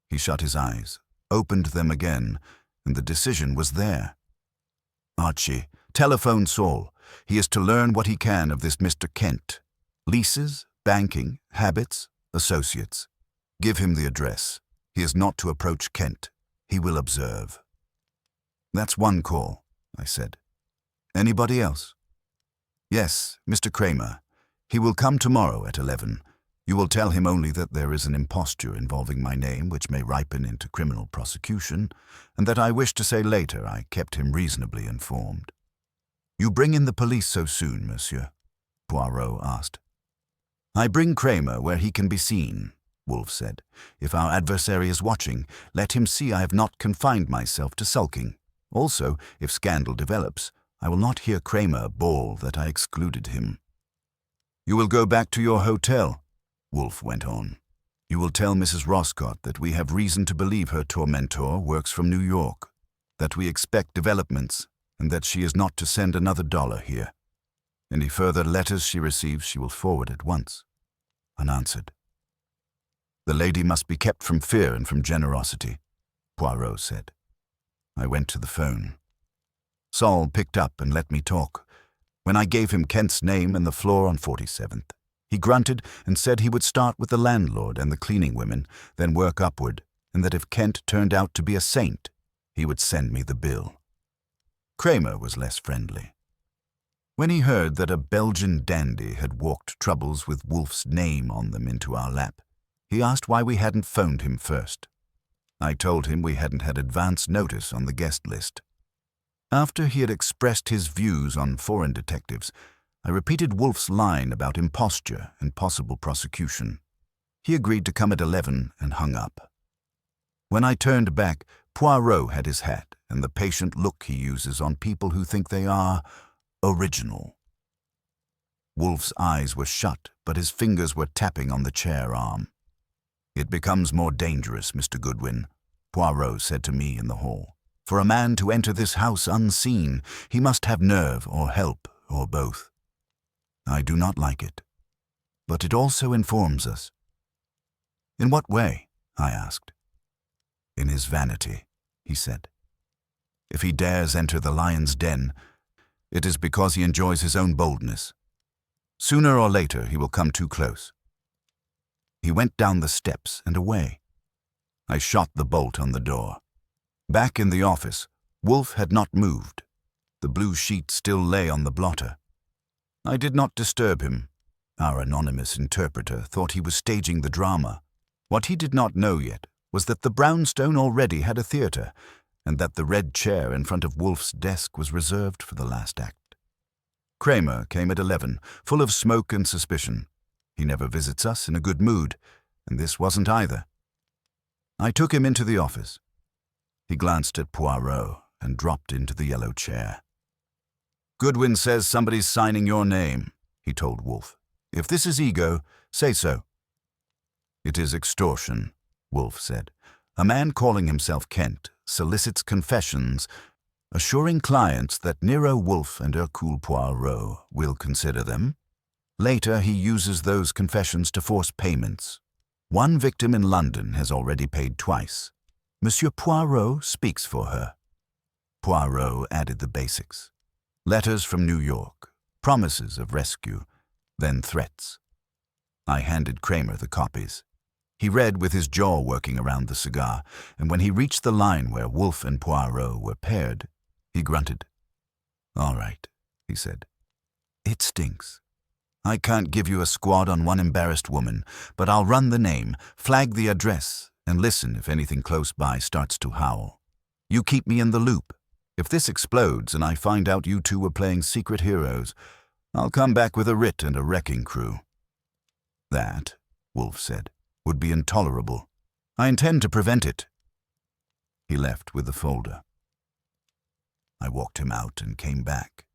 He shut his eyes, opened them again, and the decision was there. "Archie, telephone Saul. He is to learn what he can of this Mr. Kent. Leases, banking, habits, associates. Give him the address. He is not to approach Kent. He will observe. That's one call, I said. Anybody else? Yes, Mr. Kramer. He will come tomorrow at 11. You will tell him only that there is an imposture involving my name which may ripen into criminal prosecution, and that I wish to say later I kept him reasonably informed. You bring in the police so soon, monsieur? Poirot asked. I bring Kramer where he can be seen, Wolfe said. If our adversary is watching, let him see I have not confined myself to sulking. Also, if scandal develops, I will not hear Kramer bawl that I excluded him. You will go back to your hotel, Wolfe went on. You will tell Mrs. Roscott that we have reason to believe her tormentor works from New York, that we expect developments, and that she is not to send another dollar here. Any further letters she receives she will forward at once, unanswered. The lady must be kept from fear and from generosity, Poirot said. I went to the phone. Saul picked up and let me talk. When I gave him Kent's name and the floor on 47th, he grunted and said he would start with the landlord and the cleaning women, then work upward, and that if Kent turned out to be a saint, he would send me the bill. Kramer was less friendly. When he heard that a Belgian dandy had walked troubles with Wolfe's name on them into our lap, he asked why we hadn't phoned him first. I told him we hadn't had advance notice on the guest list. After he had expressed his views on foreign detectives, I repeated Wolfe's line about imposture and possible prosecution. He agreed to come at 11 and hung up. When I turned back, Poirot had his hat and the patient look he uses on people who think they are original. Wolfe's eyes were shut, but his fingers were tapping on the chair arm. It becomes more dangerous, Mr. Goodwin, Poirot said to me in the hall. For a man to enter this house unseen, he must have nerve or help or both. I do not like it, but it also informs us. In what way? I asked. In his vanity, he said. If he dares enter the lion's den, it is because he enjoys his own boldness. Sooner or later he will come too close. He went down the steps and away. I shot the bolt on the door. Back in the office, Wolfe had not moved. The blue sheet still lay on the blotter. I did not disturb him. Our anonymous interpreter thought he was staging the drama. What he did not know yet was that the brownstone already had a theater, and that the red chair in front of Wolfe's desk was reserved for the last act. Kramer came at 11, full of smoke and suspicion. He never visits us in a good mood, and this wasn't either. I took him into the office. He glanced at Poirot and dropped into the yellow chair. Goodwin says somebody's signing your name, he told Wolfe. If this is ego, say so. It is extortion, Wolfe said. A man calling himself Kent solicits confessions, assuring clients that Nero Wolfe and Hercule Poirot will consider them. Later, he uses those confessions to force payments. One victim in London has already paid twice. Monsieur Poirot speaks for her. Poirot added the basics. Letters from New York, promises of rescue, then threats. I handed Kramer the copies. He read with his jaw working around the cigar, and when he reached the line where Wolfe and Poirot were paired, he grunted. All right, he said. It stinks. I can't give you a squad on one embarrassed woman, but I'll run the name, flag the address, and listen if anything close by starts to howl. You keep me in the loop. If this explodes and I find out you two were playing secret heroes, I'll come back with a writ and a wrecking crew. That, Wolfe said, would be intolerable. I intend to prevent it. He left with the folder. I walked him out and came back.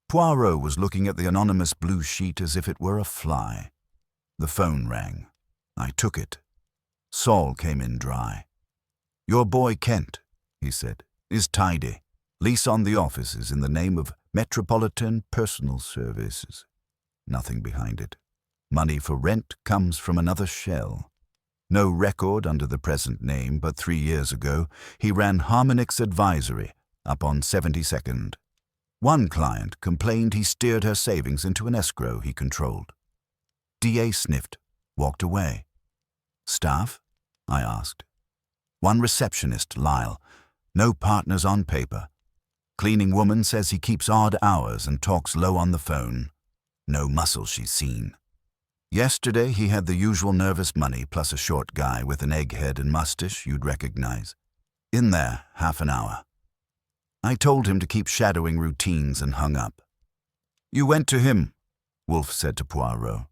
Poirot was looking at the anonymous blue sheet as if it were a fly. The phone rang. I took it. Saul came in dry. Your boy Kent, he said, is tidy. Lease on the office is in the name of Metropolitan Personal Services. Nothing behind it. Money for rent comes from another shell. No record under the present name, but 3 years ago, he ran Harmonix Advisory up on 72nd. One client complained he steered her savings into an escrow he controlled. DA sniffed, walked away. Staff? I asked. One receptionist, Lyle. No partners on paper. Cleaning woman says he keeps odd hours and talks low on the phone. No muscle she's seen. Yesterday he had the usual nervous money plus a short guy with an egghead and mustache you'd recognize. In there, half an hour. I told him to keep shadowing routines and hung up. You went to him, Wolfe said to Poirot.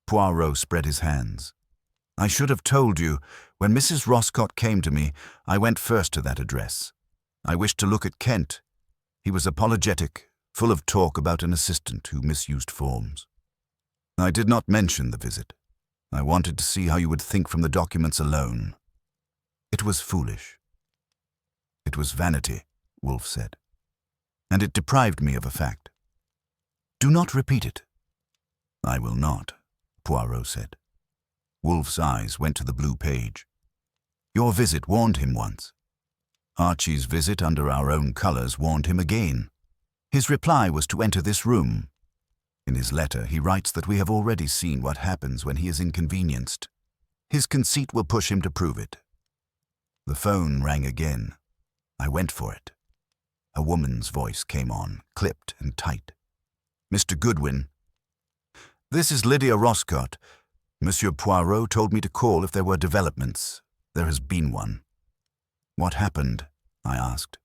Poirot spread his hands. I should have told you. When Mrs. Roscott came to me, I went first to that address. I wished to look at Kent. He was apologetic, full of talk about an assistant who misused forms. I did not mention the visit. I wanted to see how you would think from the documents alone. It was foolish. It was vanity, Wolfe said. And it deprived me of a fact. Do not repeat it. I will not, Poirot said. Wolfe's eyes went to the blue page. Your visit warned him once. Archie's visit under our own colors warned him again. His reply was to enter this room. In his letter, he writes that we have already seen what happens when he is inconvenienced. His conceit will push him to prove it. The phone rang again. I went for it. A woman's voice came on, clipped and tight. Mr. Goodwin. This is Lydia Roscott. Monsieur Poirot told me to call if there were developments. There has been one. What happened? I asked.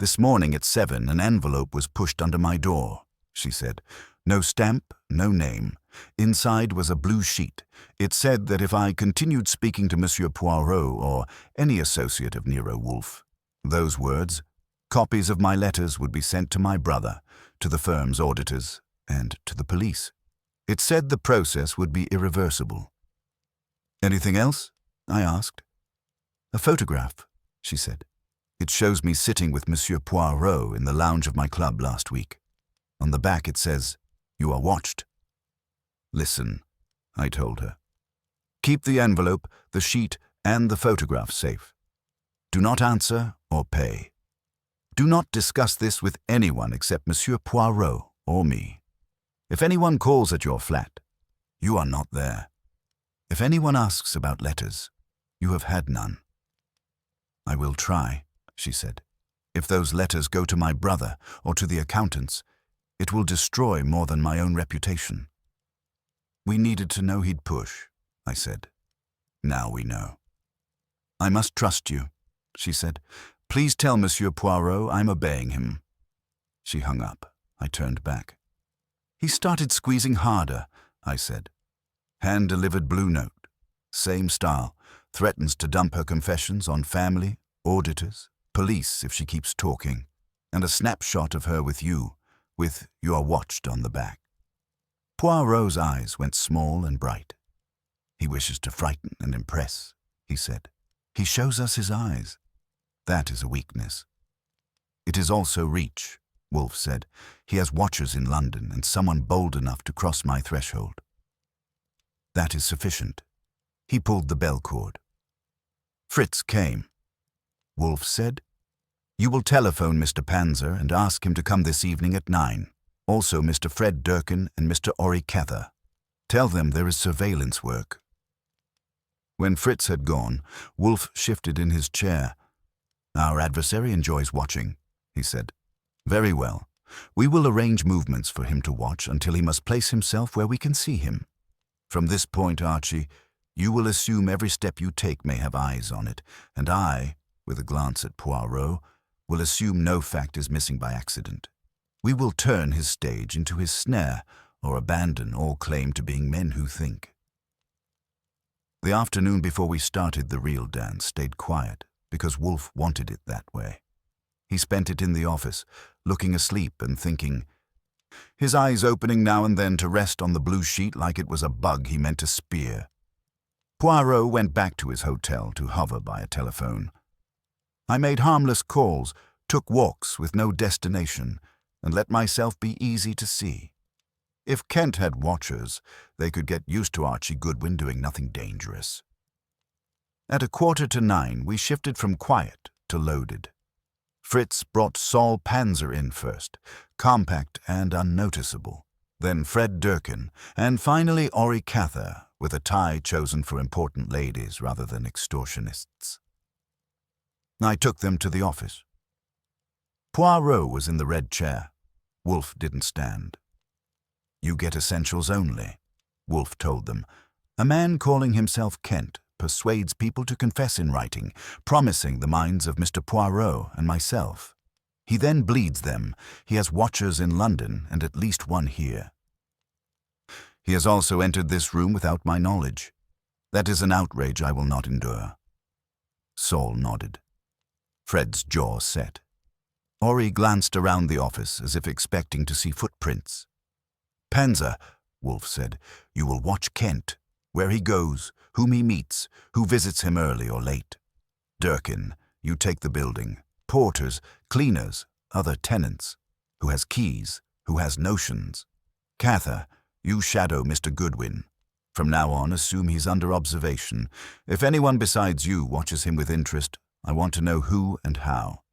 This morning at 7, an envelope was pushed under my door, she said. No stamp, no name. Inside was a blue sheet. It said that if I continued speaking to Monsieur Poirot or any associate of Nero Wolfe, those words, copies of my letters would be sent to my brother, to the firm's auditors, and to the police. It said the process would be irreversible. Anything else? I asked. A photograph, she said. It shows me sitting with Monsieur Poirot in the lounge of my club last week. On the back it says, You are watched. Listen, I told her. Keep the envelope, the sheet, and the photograph safe. Do not answer or pay. Do not discuss this with anyone except Monsieur Poirot or me. If anyone calls at your flat, you are not there. If anyone asks about letters, you have had none. I will try, she said. If those letters go to my brother or to the accountants, it will destroy more than my own reputation. We needed to know he'd push, I said. Now we know. I must trust you, she said. Please tell Monsieur Poirot I'm obeying him. She hung up. I turned back. He started squeezing harder, I said. Hand-delivered blue note. Same style. Threatens to dump her confessions on family, auditors, police if she keeps talking. And a snapshot of her with you are watched on the back. Poirot's eyes went small and bright. He wishes to frighten and impress, he said. He shows us his eyes. That is a weakness. It is also reach, Wolfe said. He has watchers in London and someone bold enough to cross my threshold. That is sufficient. He pulled the bell cord. Fritz came. Wolfe said, You will telephone Mr. Panzer and ask him to come this evening at 9. Also Mr. Fred Durkin and Mr. Ori Cather. Tell them there is surveillance work. When Fritz had gone, Wolfe shifted in his chair. Our adversary enjoys watching, he said. Very well. We will arrange movements for him to watch until he must place himself where we can see him. From this point, Archie, you will assume every step you take may have eyes on it, and I, with a glance at Poirot, will assume no fact is missing by accident. We will turn his stage into his snare, or abandon all claim to being men who think. The afternoon before we started the real dance stayed quiet, because Wolfe wanted it that way. He spent it in the office, looking asleep and thinking, his eyes opening now and then to rest on the blue sheet like it was a bug he meant to spear. Poirot went back to his hotel to hover by a telephone. I made harmless calls, took walks with no destination, and let myself be easy to see. If Kent had watchers, they could get used to Archie Goodwin doing nothing dangerous. At 8:45, we shifted from quiet to loaded. Fritz brought Saul Panzer in first, compact and unnoticeable, then Fred Durkin, and finally Ori Cather, with a tie chosen for important ladies rather than extortionists. I took them to the office. Poirot was in the red chair. Wolfe didn't stand. "You get essentials only," Wolfe told them. "A man calling himself Kent persuades people to confess in writing, promising the minds of Mr. Poirot and myself. He then bleeds them. He has watchers in London and at least one here. He has also entered this room without my knowledge. That is an outrage I will not endure." Saul nodded. Fred's jaw set. Ori glanced around the office as if expecting to see footprints. "Panzer," Wolfe said, "you will watch Kent, where he goes, whom he meets, who visits him early or late. Durkin, you take the building. Porters, cleaners, other tenants. Who has keys, who has notions. Cather, you shadow Mr. Goodwin. From now on, assume he's under observation. If anyone besides you watches him with interest, I want to know who and how."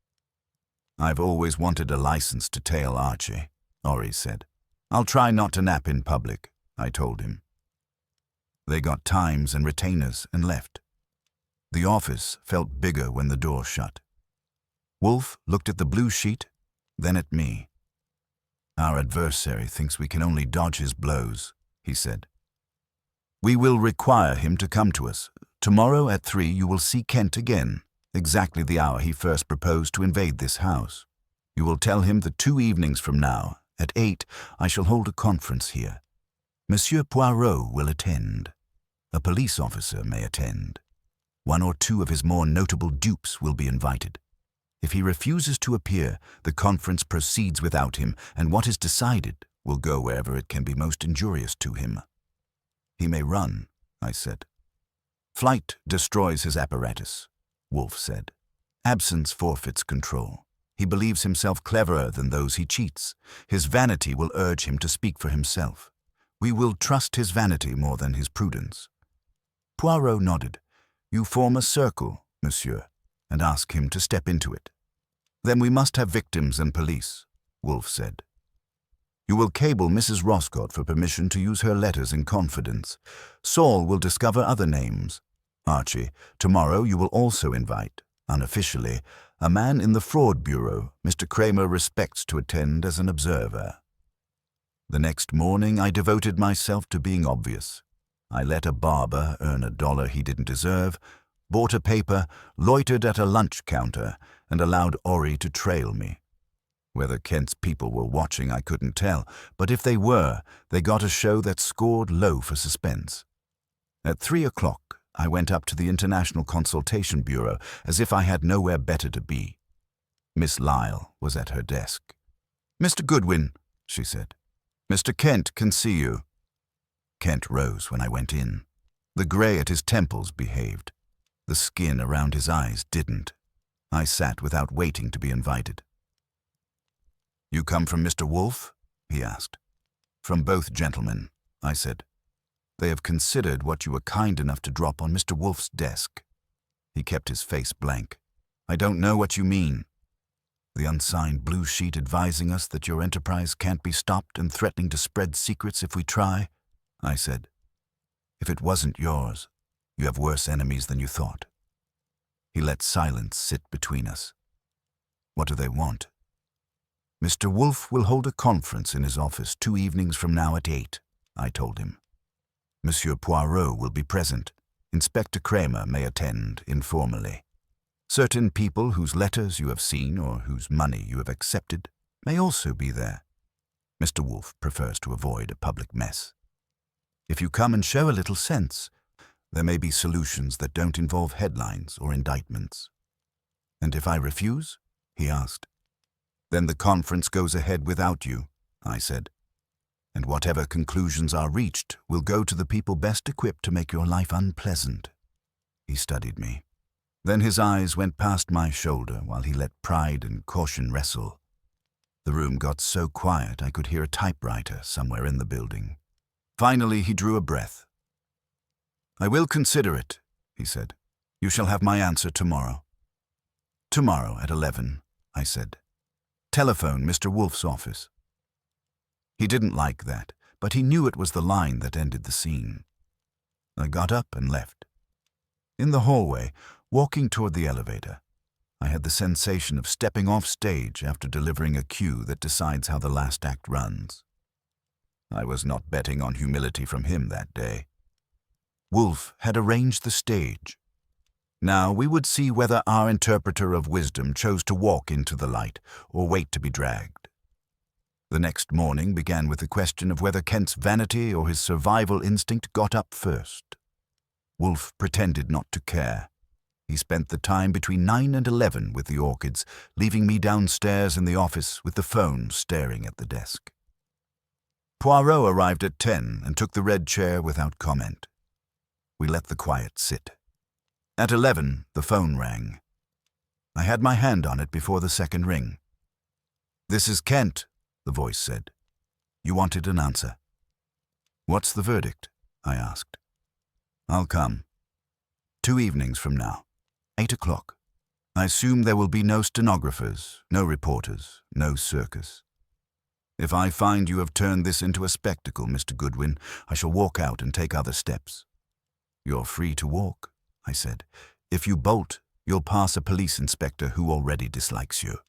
"I've always wanted a license to tail Archie," Ori said. "I'll try not to nap in public," I told him. They got times and retainers and left. The office felt bigger when the door shut. Wolfe looked at the blue sheet, then at me. "Our adversary thinks we can only dodge his blows," he said. "We will require him to come to us. Tomorrow at 3 you will see Kent again, exactly the hour he first proposed to invade this house. You will tell him that 2 evenings from now, at 8, I shall hold a conference here. Monsieur Poirot will attend. A police officer may attend. 1 or 2 of his more notable dupes will be invited. If he refuses to appear, the conference proceeds without him, and what is decided will go wherever it can be most injurious to him." "He may run," I said. "Flight destroys his apparatus," Wolfe said. "Absence forfeits control. He believes himself cleverer than those he cheats. His vanity will urge him to speak for himself. We will trust his vanity more than his prudence." Poirot nodded. "You form a circle, monsieur, and ask him to step into it." "Then we must have victims and police," Wolfe said. "You will cable Mrs. Roscott for permission to use her letters in confidence. Saul will discover other names. Archie, tomorrow you will also invite, unofficially, a man in the fraud bureau Mr. Kramer respects to attend as an observer." The next morning I devoted myself to being obvious. I let a barber earn $1 he didn't deserve, bought a paper, loitered at a lunch counter, and allowed Ori to trail me. Whether Kent's people were watching I couldn't tell, but if they were, they got a show that scored low for suspense. At 3 o'clock, I went up to the International Consultation Bureau as if I had nowhere better to be. Miss Lyle was at her desk. "Mr. Goodwin," she said. "Mr. Kent can see you." Kent rose when I went in. The grey at his temples behaved. The skin around his eyes didn't. I sat without waiting to be invited. "You come from Mr. Wolfe?" he asked. "From both gentlemen," I said. "They have considered what you were kind enough to drop on Mr. Wolfe's desk." He kept his face blank. "I don't know what you mean." "The unsigned blue sheet advising us that your enterprise can't be stopped and threatening to spread secrets if we try," I said. "If it wasn't yours, you have worse enemies than you thought." He let silence sit between us. "What do they want?" "Mr. Wolfe will hold a conference in his office 2 evenings from now at 8, I told him. Monsieur Poirot will be present. Inspector Kramer may attend informally. Certain people whose letters you have seen or whose money you have accepted may also be there. Mr. Wolfe prefers to avoid a public mess. If you come and show a little sense, there may be solutions that don't involve headlines or indictments." "And if I refuse?" he asked. "Then the conference goes ahead without you," I said. "And whatever conclusions are reached will go to the people best equipped to make your life unpleasant." He studied me. Then his eyes went past my shoulder while he let pride and caution wrestle. The room got so quiet I could hear a typewriter somewhere in the building. Finally he drew a breath. "I will consider it," he said. "You shall have my answer tomorrow." "Tomorrow at 11, I said. "Telephone Mr. Wolfe's office." He didn't like that, but he knew it was the line that ended the scene. I got up and left. In the hallway, walking toward the elevator, I had the sensation of stepping off stage after delivering a cue that decides how the last act runs. I was not betting on humility from him that day. Wolfe had arranged the stage. Now we would see whether our interpreter of wisdom chose to walk into the light or wait to be dragged. The next morning began with the question of whether Kent's vanity or his survival instinct got up first. Wolfe pretended not to care. He spent the time between 9 and 11 with the orchids, leaving me downstairs in the office with the phone staring at the desk. Poirot arrived at 10 and took the red chair without comment. We let the quiet sit. At 11, the phone rang. I had my hand on it before the second ring. "This is Kent," the voice said. "You wanted an answer." "What's the verdict?" I asked. "I'll come. 2 evenings from now, 8 o'clock. I assume there will be no stenographers, no reporters, no circus. If I find you have turned this into a spectacle, Mr. Goodwin, I shall walk out and take other steps." "You're free to walk," I said. "If you bolt, you'll pass a police inspector who already dislikes you.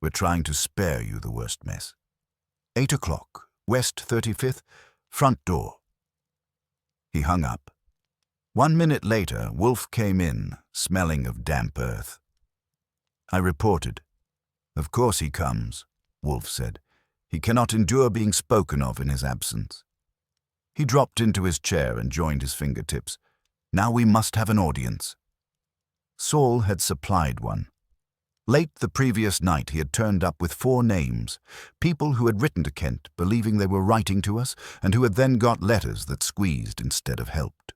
We're trying to spare you the worst mess. 8 o'clock, West 35th, front door." He hung up. 1 minute later, Wolfe came in, smelling of damp earth. I reported. "Of course he comes," Wolfe said. "He cannot endure being spoken of in his absence." He dropped into his chair and joined his fingertips. "Now we must have an audience." Saul had supplied one. Late the previous night he had turned up with 4 names, people who had written to Kent believing they were writing to us and who had then got letters that squeezed instead of helped.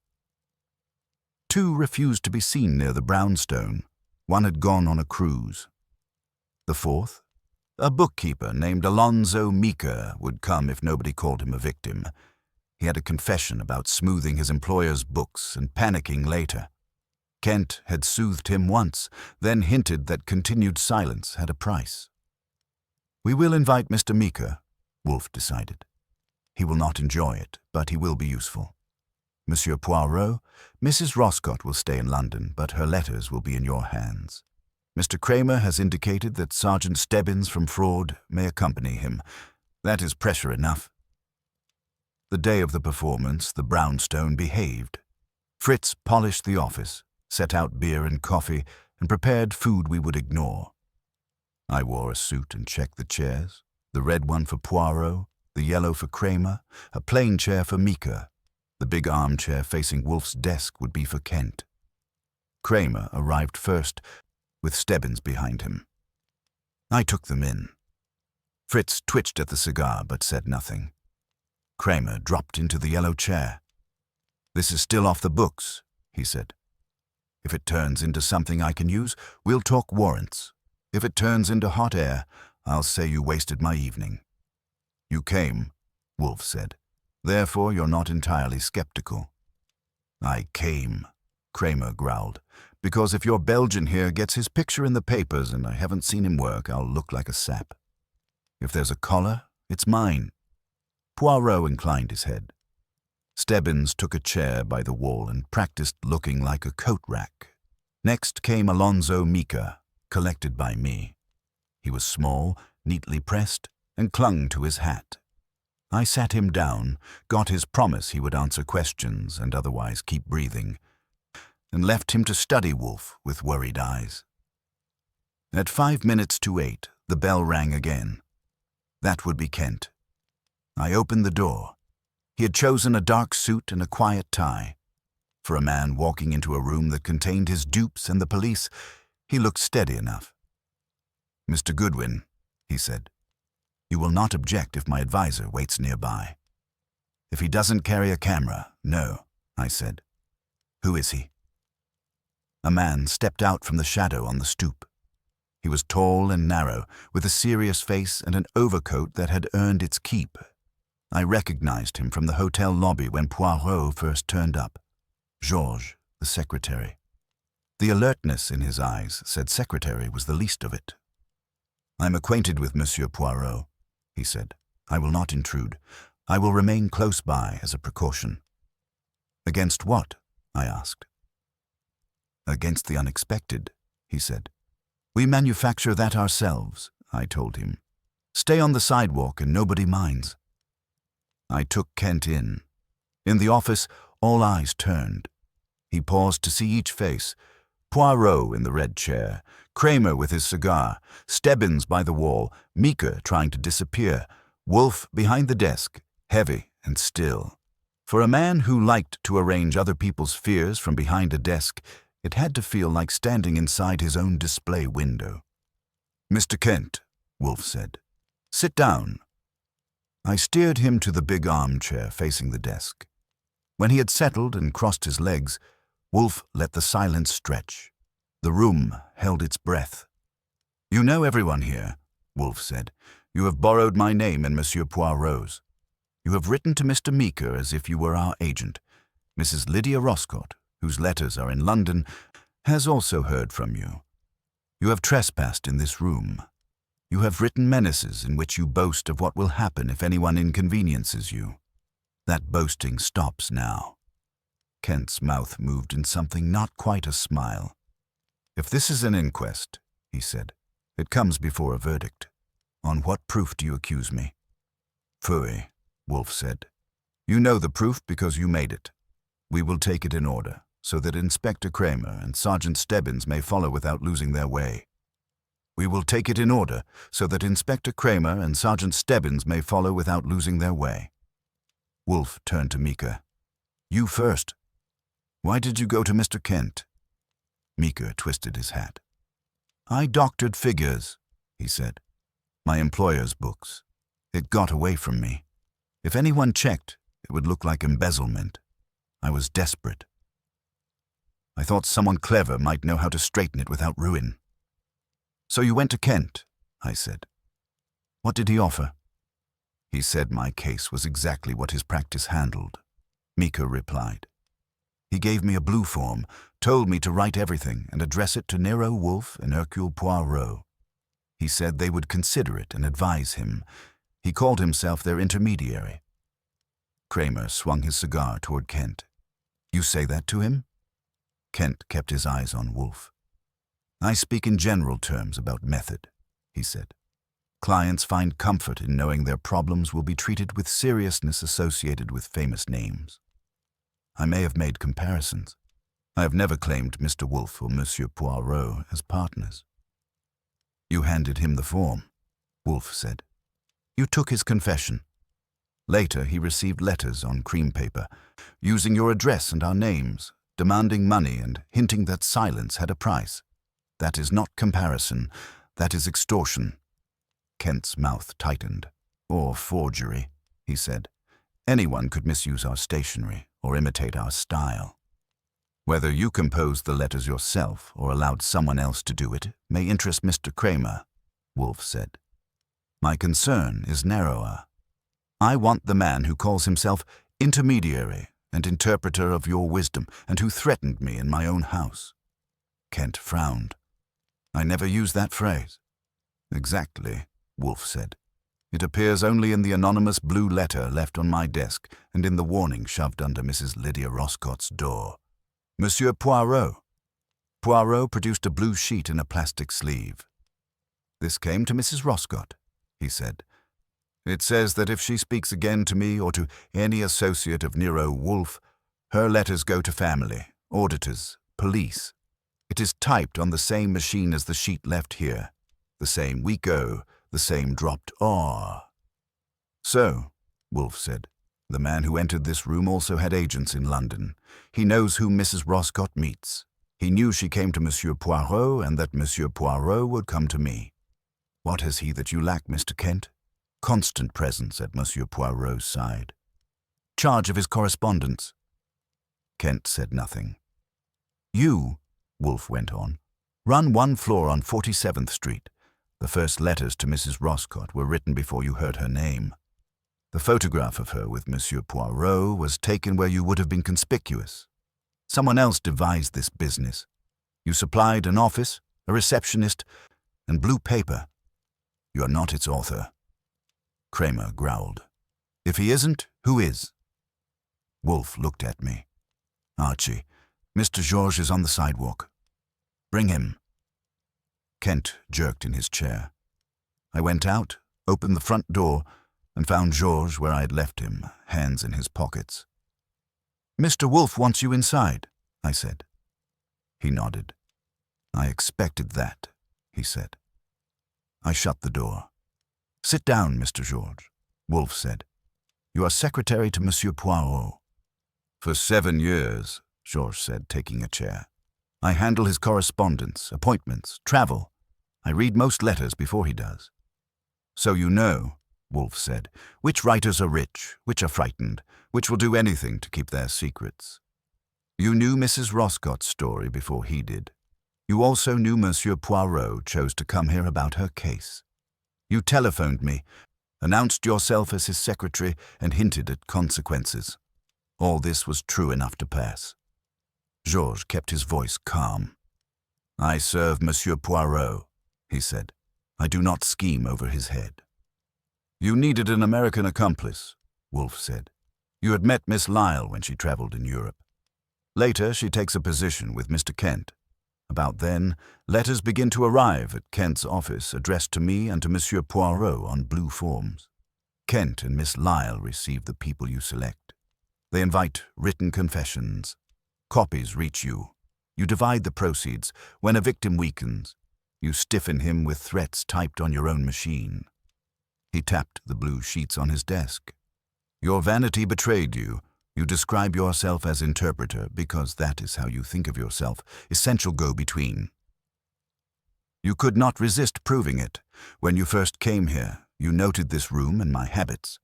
2 refused to be seen near the brownstone. 1 had gone on a cruise. The 4th, a bookkeeper named Alonzo Meeker, would come if nobody called him a victim. He had a confession about smoothing his employer's books and panicking later. Kent had soothed him once, then hinted that continued silence had a price. "We will invite Mr. Meeker," Wolfe decided. "He will not enjoy it, but he will be useful. Monsieur Poirot, Mrs. Roscott will stay in London, but her letters will be in your hands. Mr. Kramer has indicated that Sergeant Stebbins from Fraud may accompany him. That is pressure enough." The day of the performance, the brownstone behaved. Fritz polished the office, set out beer and coffee, and prepared food we would ignore. I wore a suit and checked the chairs, the red one for Poirot, the yellow for Kramer, a plain chair for Meeker. The big armchair facing Wolfe's desk would be for Kent. Kramer arrived first, with Stebbins behind him. I took them in. Fritz twitched at the cigar but said nothing. Kramer dropped into the yellow chair. "This is still off the books," he said. "If it turns into something I can use, we'll talk warrants. If it turns into hot air, I'll say you wasted my evening." "You came," Wolfe said. "Therefore you're not entirely skeptical." "I came," Kramer growled, "because if your Belgian here gets his picture in the papers and I haven't seen him work, I'll look like a sap. If there's a collar, it's mine." Poirot inclined his head. Stebbins took a chair by the wall and practiced looking like a coat rack. Next came Alonzo Meeker, collected by me. He was small, neatly pressed, and clung to his hat. I sat him down, got his promise he would answer questions and otherwise keep breathing, and left him to study Wolfe with worried eyes. At 5 minutes to 8, the bell rang again. That would be Kent. I opened the door. He had chosen a dark suit and a quiet tie. For a man walking into a room that contained his dupes and the police, he looked steady enough. "Mr. Goodwin," he said, "you will not object if my advisor waits nearby." "If he doesn't carry a camera, no," I said. "Who is he?" A man stepped out from the shadow on the stoop. He was tall and narrow, with a serious face and an overcoat that had earned its keep. I recognized him from the hotel lobby when Poirot first turned up. Georges, the secretary. The alertness in his eyes said secretary was the least of it. "I'm acquainted with Monsieur Poirot," he said. "I will not intrude. I will remain close by as a precaution." Against what? I asked. Against the unexpected, he said. We manufacture that ourselves, I told him. Stay on the sidewalk and nobody minds. I took Kent in. In the office, all eyes turned. He paused to see each face. Poirot in the red chair, Kramer with his cigar, Stebbins by the wall, Meeker trying to disappear, Wolfe behind the desk, heavy and still. For a man who liked to arrange other people's fears from behind a desk, it had to feel like standing inside his own display window. Mr. Kent, Wolfe said, sit down. I steered him to the big armchair facing the desk. When he had settled and crossed his legs, Wolfe let the silence stretch. The room held its breath. You know everyone here, Wolfe said. You have borrowed my name and Monsieur Poirot's. You have written to Mr. Meeker as if you were our agent. Mrs. Lydia Roscott, whose letters are in London, has also heard from you. You have trespassed in this room. You have written menaces in which you boast of what will happen if anyone inconveniences you. That boasting stops now. Kent's mouth moved in something not quite a smile. If this is an inquest, he said, it comes before a verdict. On what proof do you accuse me? Phooey, Wolfe said. You know the proof because you made it. We will take it in order, so that Inspector Kramer and Sergeant Stebbins may follow without losing their way. We will take it in order, so that Inspector Kramer and Sergeant Stebbins may follow without losing their way. Wolfe turned to Meeker. You first. Why did you go to Mr. Kent? Meeker twisted his hat. I doctored figures, he said. My employer's books. It got away from me. If anyone checked, it would look like embezzlement. I was desperate. I thought someone clever might know how to straighten it without ruin. So you went to Kent, I said. What did he offer? He said my case was exactly what his practice handled. Meeker replied. He gave me a blue form, told me to write everything and address it to Nero Wolfe and Hercule Poirot. He said they would consider it and advise him. He called himself their intermediary. Kramer swung his cigar toward Kent. You say that to him? Kent kept his eyes on Wolfe. I speak in general terms about method, he said. Clients find comfort in knowing their problems will be treated with seriousness associated with famous names. I may have made comparisons. I have never claimed Mr. Wolfe or Monsieur Poirot as partners. You handed him the form, Wolfe said. You took his confession. Later, he received letters on cream paper, using your address and our names, demanding money and hinting that silence had a price. That is not comparison. That is extortion. Kent's mouth tightened. Or forgery, he said. Anyone could misuse our stationery or imitate our style. Whether you composed the letters yourself or allowed someone else to do it may interest Mr. Kramer, Wolfe said. My concern is narrower. I want the man who calls himself intermediary and interpreter of your wisdom and who threatened me in my own house. Kent frowned. I never used that phrase. Exactly, Wolfe said. It appears only in the anonymous blue letter left on my desk and in the warning shoved under Mrs. Lydia Roscott's door. Monsieur Poirot. Poirot produced a blue sheet in a plastic sleeve. This came to Mrs. Roscott, he said. It says that if she speaks again to me or to any associate of Nero Wolfe, her letters go to family, auditors, police. It is typed on the same machine as the sheet left here. The same week O, the same dropped R. So, Wolfe said, the man who entered this room also had agents in London. He knows whom Mrs. Roscott meets. He knew she came to Monsieur Poirot and that Monsieur Poirot would come to me. What has he that you lack, Mr. Kent? Constant presence at Monsieur Poirot's side. Charge of his correspondence. Kent said nothing. You, Wolfe went on, run one floor on 47th Street. The first letters to Mrs. Roscott were written before you heard her name. The photograph of her with Monsieur Poirot was taken where you would have been conspicuous. Someone else devised this business. You supplied an office, a receptionist, and blue paper. You are not its author. Kramer growled. If he isn't, who is? Wolfe looked at me. Archie, Mr. Georges is on the sidewalk. Bring him. Kent jerked in his chair. I went out, opened the front door, and found Georges where I had left him, hands in his pockets. "Mr. Wolfe wants you inside," I said. He nodded. "I expected that," he said. I shut the door. "Sit down, Mr. Georges," Wolfe said. "You are secretary to Monsieur Poirot." "For 7 years," Georges said, taking a chair. "I handle his correspondence, appointments, travel. I read most letters before he does." "So you know," Wolfe said, "which writers are rich, which are frightened, which will do anything to keep their secrets. You knew Mrs. Roscott's story before he did. You also knew Monsieur Poirot chose to come here about her case. You telephoned me, announced yourself as his secretary, and hinted at consequences. All this was true enough to pass." Georges kept his voice calm. "I serve Monsieur Poirot," he said. "I do not scheme over his head." "You needed an American accomplice," Wolfe said. "You had met Miss Lyle when she traveled in Europe. Later, she takes a position with Mr. Kent. About then, letters begin to arrive at Kent's office addressed to me and to Monsieur Poirot on blue forms. Kent and Miss Lyle receive the people you select. They invite written confessions. Copies reach you. You divide the proceeds. When a victim weakens, you stiffen him with threats typed on your own machine." He tapped the blue sheets on his desk. "Your vanity betrayed you. You describe yourself as interpreter because that is how you think of yourself, essential go-between. You could not resist proving it. When you first came here, you noted this room and my habits.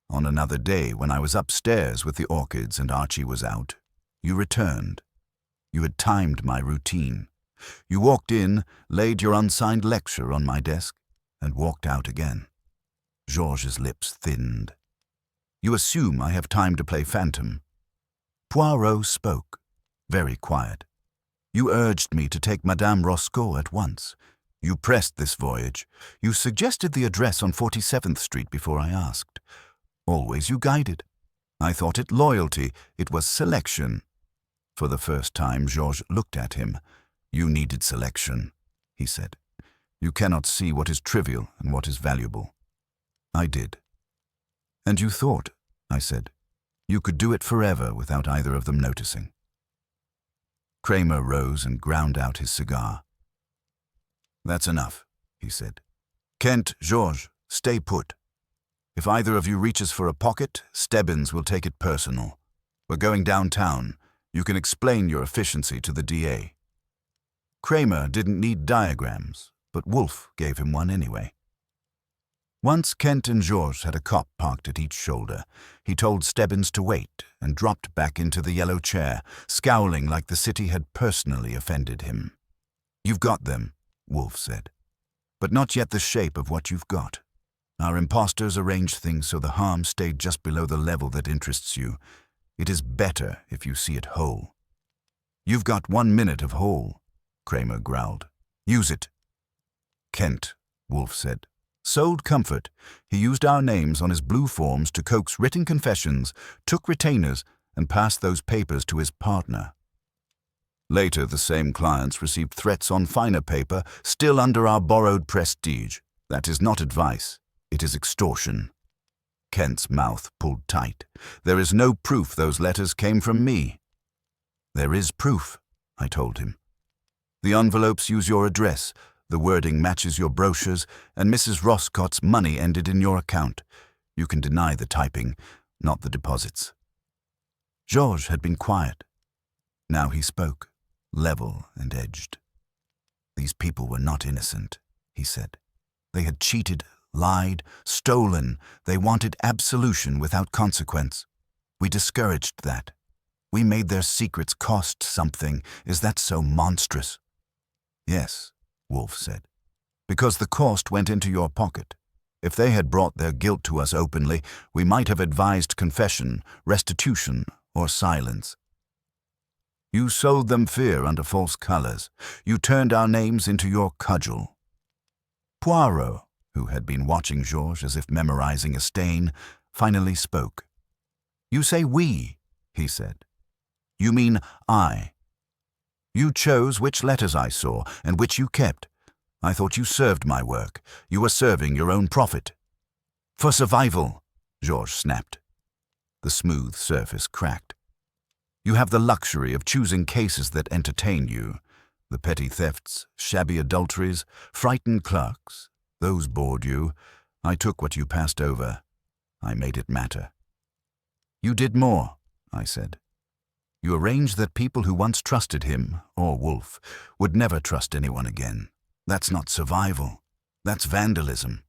On another day, when I was upstairs with the orchids and Archie was out, you returned. You had timed my routine. You walked in, laid your unsigned lecture on my desk, and walked out again." Georges' lips thinned. "You assume I have time to play phantom." Poirot spoke, very quiet. "You urged me to take Madame Roscoe at once. You pressed this voyage. You suggested the address on 47th Street before I asked. Always you guided. I thought it loyalty. It was selection." For the first time, Georges looked at him. "You needed selection," he said. "You cannot see what is trivial and what is valuable." I did. "And you thought," I said, "you could do it forever without either of them noticing." Kramer rose and ground out his cigar. "That's enough," he said. "Kent, Georges, stay put. If either of you reaches for a pocket, Stebbins will take it personal. We're going downtown. You can explain your efficiency to the DA." Kramer didn't need diagrams, but Wolfe gave him one anyway. Once Kent and Georges had a cop parked at each shoulder, he told Stebbins to wait and dropped back into the yellow chair, scowling like the city had personally offended him. "You've got them," Wolfe said, "but not yet the shape of what you've got. Our impostors arranged things so the harm stayed just below the level that interests you. It is better if you see it whole." "You've got 1 minute of whole," Kramer growled. "Use it." "Kent," Wolfe said, "sold comfort. He used our names on his blue forms to coax written confessions, took retainers, and passed those papers to his partner. Later, the same clients received threats on finer paper, still under our borrowed prestige. That is not advice. It is extortion." Kent's mouth pulled tight. "There is no proof those letters came from me." "There is proof," I told him. "The envelopes use your address. The wording matches your brochures, and Mrs. Roscott's money ended in your account. You can deny the typing, not the deposits." Georges had been quiet. Now he spoke, level and edged. "These people were not innocent," he said. "They had cheated, lied, stolen. They wanted absolution without consequence. We discouraged that. We made their secrets cost something. Is that so monstrous?" "Yes," Wolfe said, "because the cost went into your pocket. If they had brought their guilt to us openly, we might have advised confession, restitution, or silence. You sold them fear under false colors. You turned our names into your cudgel." Poirot, who had been watching Georges as if memorizing a stain, finally spoke. "You say we," he said. You mean I. You chose which letters I saw and which you kept. I thought you served my work. You were serving your own profit. For survival, Georges snapped. The smooth surface cracked. You have the luxury of choosing cases that entertain you. The petty thefts, shabby adulteries, frightened clerks. Those bored you. I took what you passed over. I made it matter. You did more, I said. You arranged that people who once trusted him, or Wolfe, would never trust anyone again. That's not survival. That's vandalism.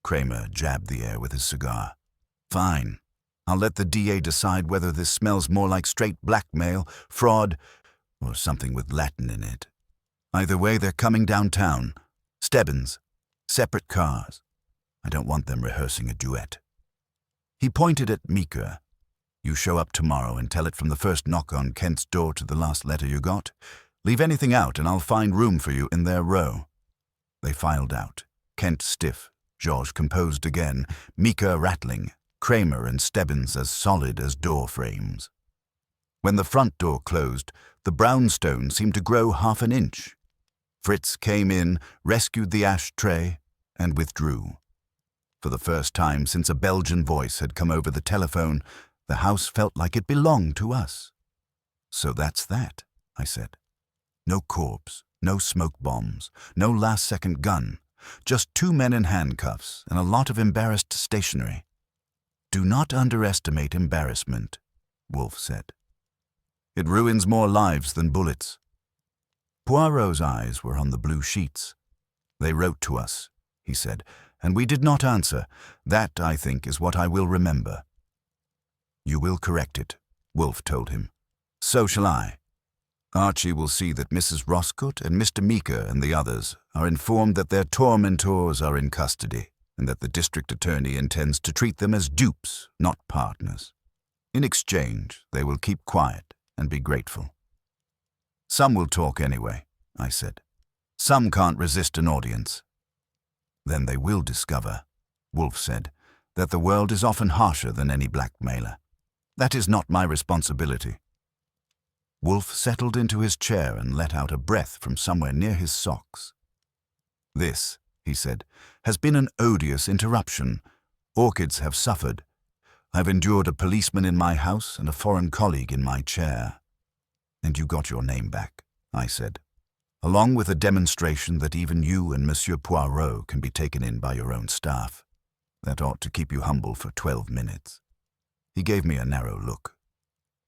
Kramer jabbed the air with his cigar. Fine. I'll let the DA decide whether this smells more like straight blackmail, fraud, or something with Latin in it. Either way, they're coming downtown. Stebbins. Separate cars. I don't want them rehearsing a duet. He pointed at Mika. You show up tomorrow and tell it from the first knock on Kent's door to the last letter you got. Leave anything out and I'll find room for you in their row. They filed out. Kent stiff, Georges composed again, Mika rattling, Kramer and Stebbins as solid as door frames. When the front door closed, the brownstone seemed to grow half an inch. Fritz came in, rescued the ashtray, and withdrew. For the first time since a Belgian voice had come over the telephone, the house felt like it belonged to us. So that's that, I said. No corpse, no smoke bombs, no last-second gun, just 2 men in handcuffs and a lot of embarrassed stationery. Do not underestimate embarrassment, Wolfe said. It ruins more lives than bullets. Poirot's eyes were on the blue sheets. They wrote to us, he said, and we did not answer. That, I think, is what I will remember. You will correct it, Wolfe told him. So shall I. Archie will see that Mrs. Roscoe and Mr. Mika and the others are informed that their tormentors are in custody and that the district attorney intends to treat them as dupes, not partners. In exchange, they will keep quiet and be grateful. Some will talk anyway, I said. Some can't resist an audience. Then they will discover, Wolfe said, that the world is often harsher than any blackmailer. That is not my responsibility. Wolfe settled into his chair and let out a breath from somewhere near his socks. This, he said, has been an odious interruption. Orchids have suffered. I've endured a policeman in my house and a foreign colleague in my chair. And you got your name back, I said, along with a demonstration that even you and Monsieur Poirot can be taken in by your own staff. That ought to keep you humble for 12 minutes. He gave me a narrow look.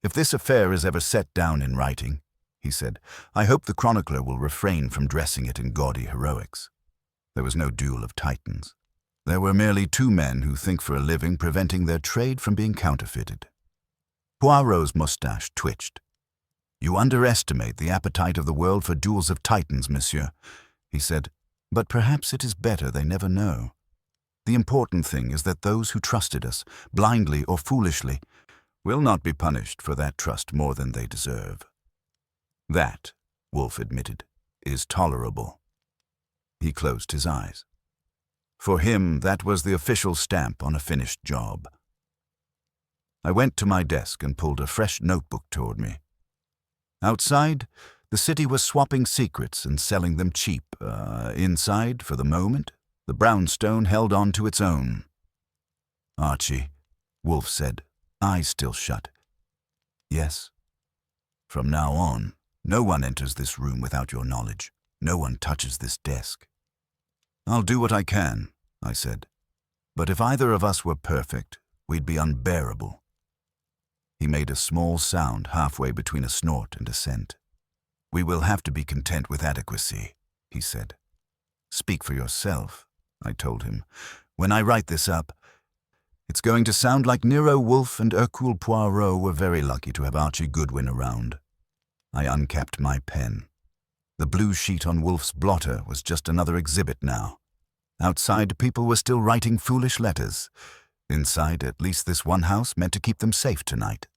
If this affair is ever set down in writing, he said, I hope the chronicler will refrain from dressing it in gaudy heroics. There was no duel of titans. There were merely 2 men who think for a living, preventing their trade from being counterfeited. Poirot's mustache twitched. You underestimate the appetite of the world for duels of titans, monsieur, he said, but perhaps it is better they never know. The important thing is that those who trusted us, blindly or foolishly, will not be punished for that trust more than they deserve. That, Wolfe admitted, is tolerable. He closed his eyes. For him, that was the official stamp on a finished job. I went to my desk and pulled a fresh notebook toward me. Outside, the city was swapping secrets and selling them cheap. Inside, for the moment, the brownstone held on to its own. Archie, Wolfe said, eyes still shut. Yes. From now on, no one enters this room without your knowledge. No one touches this desk. I'll do what I can, I said. But if either of us were perfect, we'd be unbearable. He made a small sound halfway between a snort and a scent. We will have to be content with adequacy, he said. Speak for yourself, I told him. When I write this up, it's going to sound like Nero Wolfe and Hercule Poirot were very lucky to have Archie Goodwin around. I uncapped my pen. The blue sheet on Wolfe's blotter was just another exhibit now. Outside, people were still writing foolish letters. Inside, at least this one house meant to keep them safe tonight.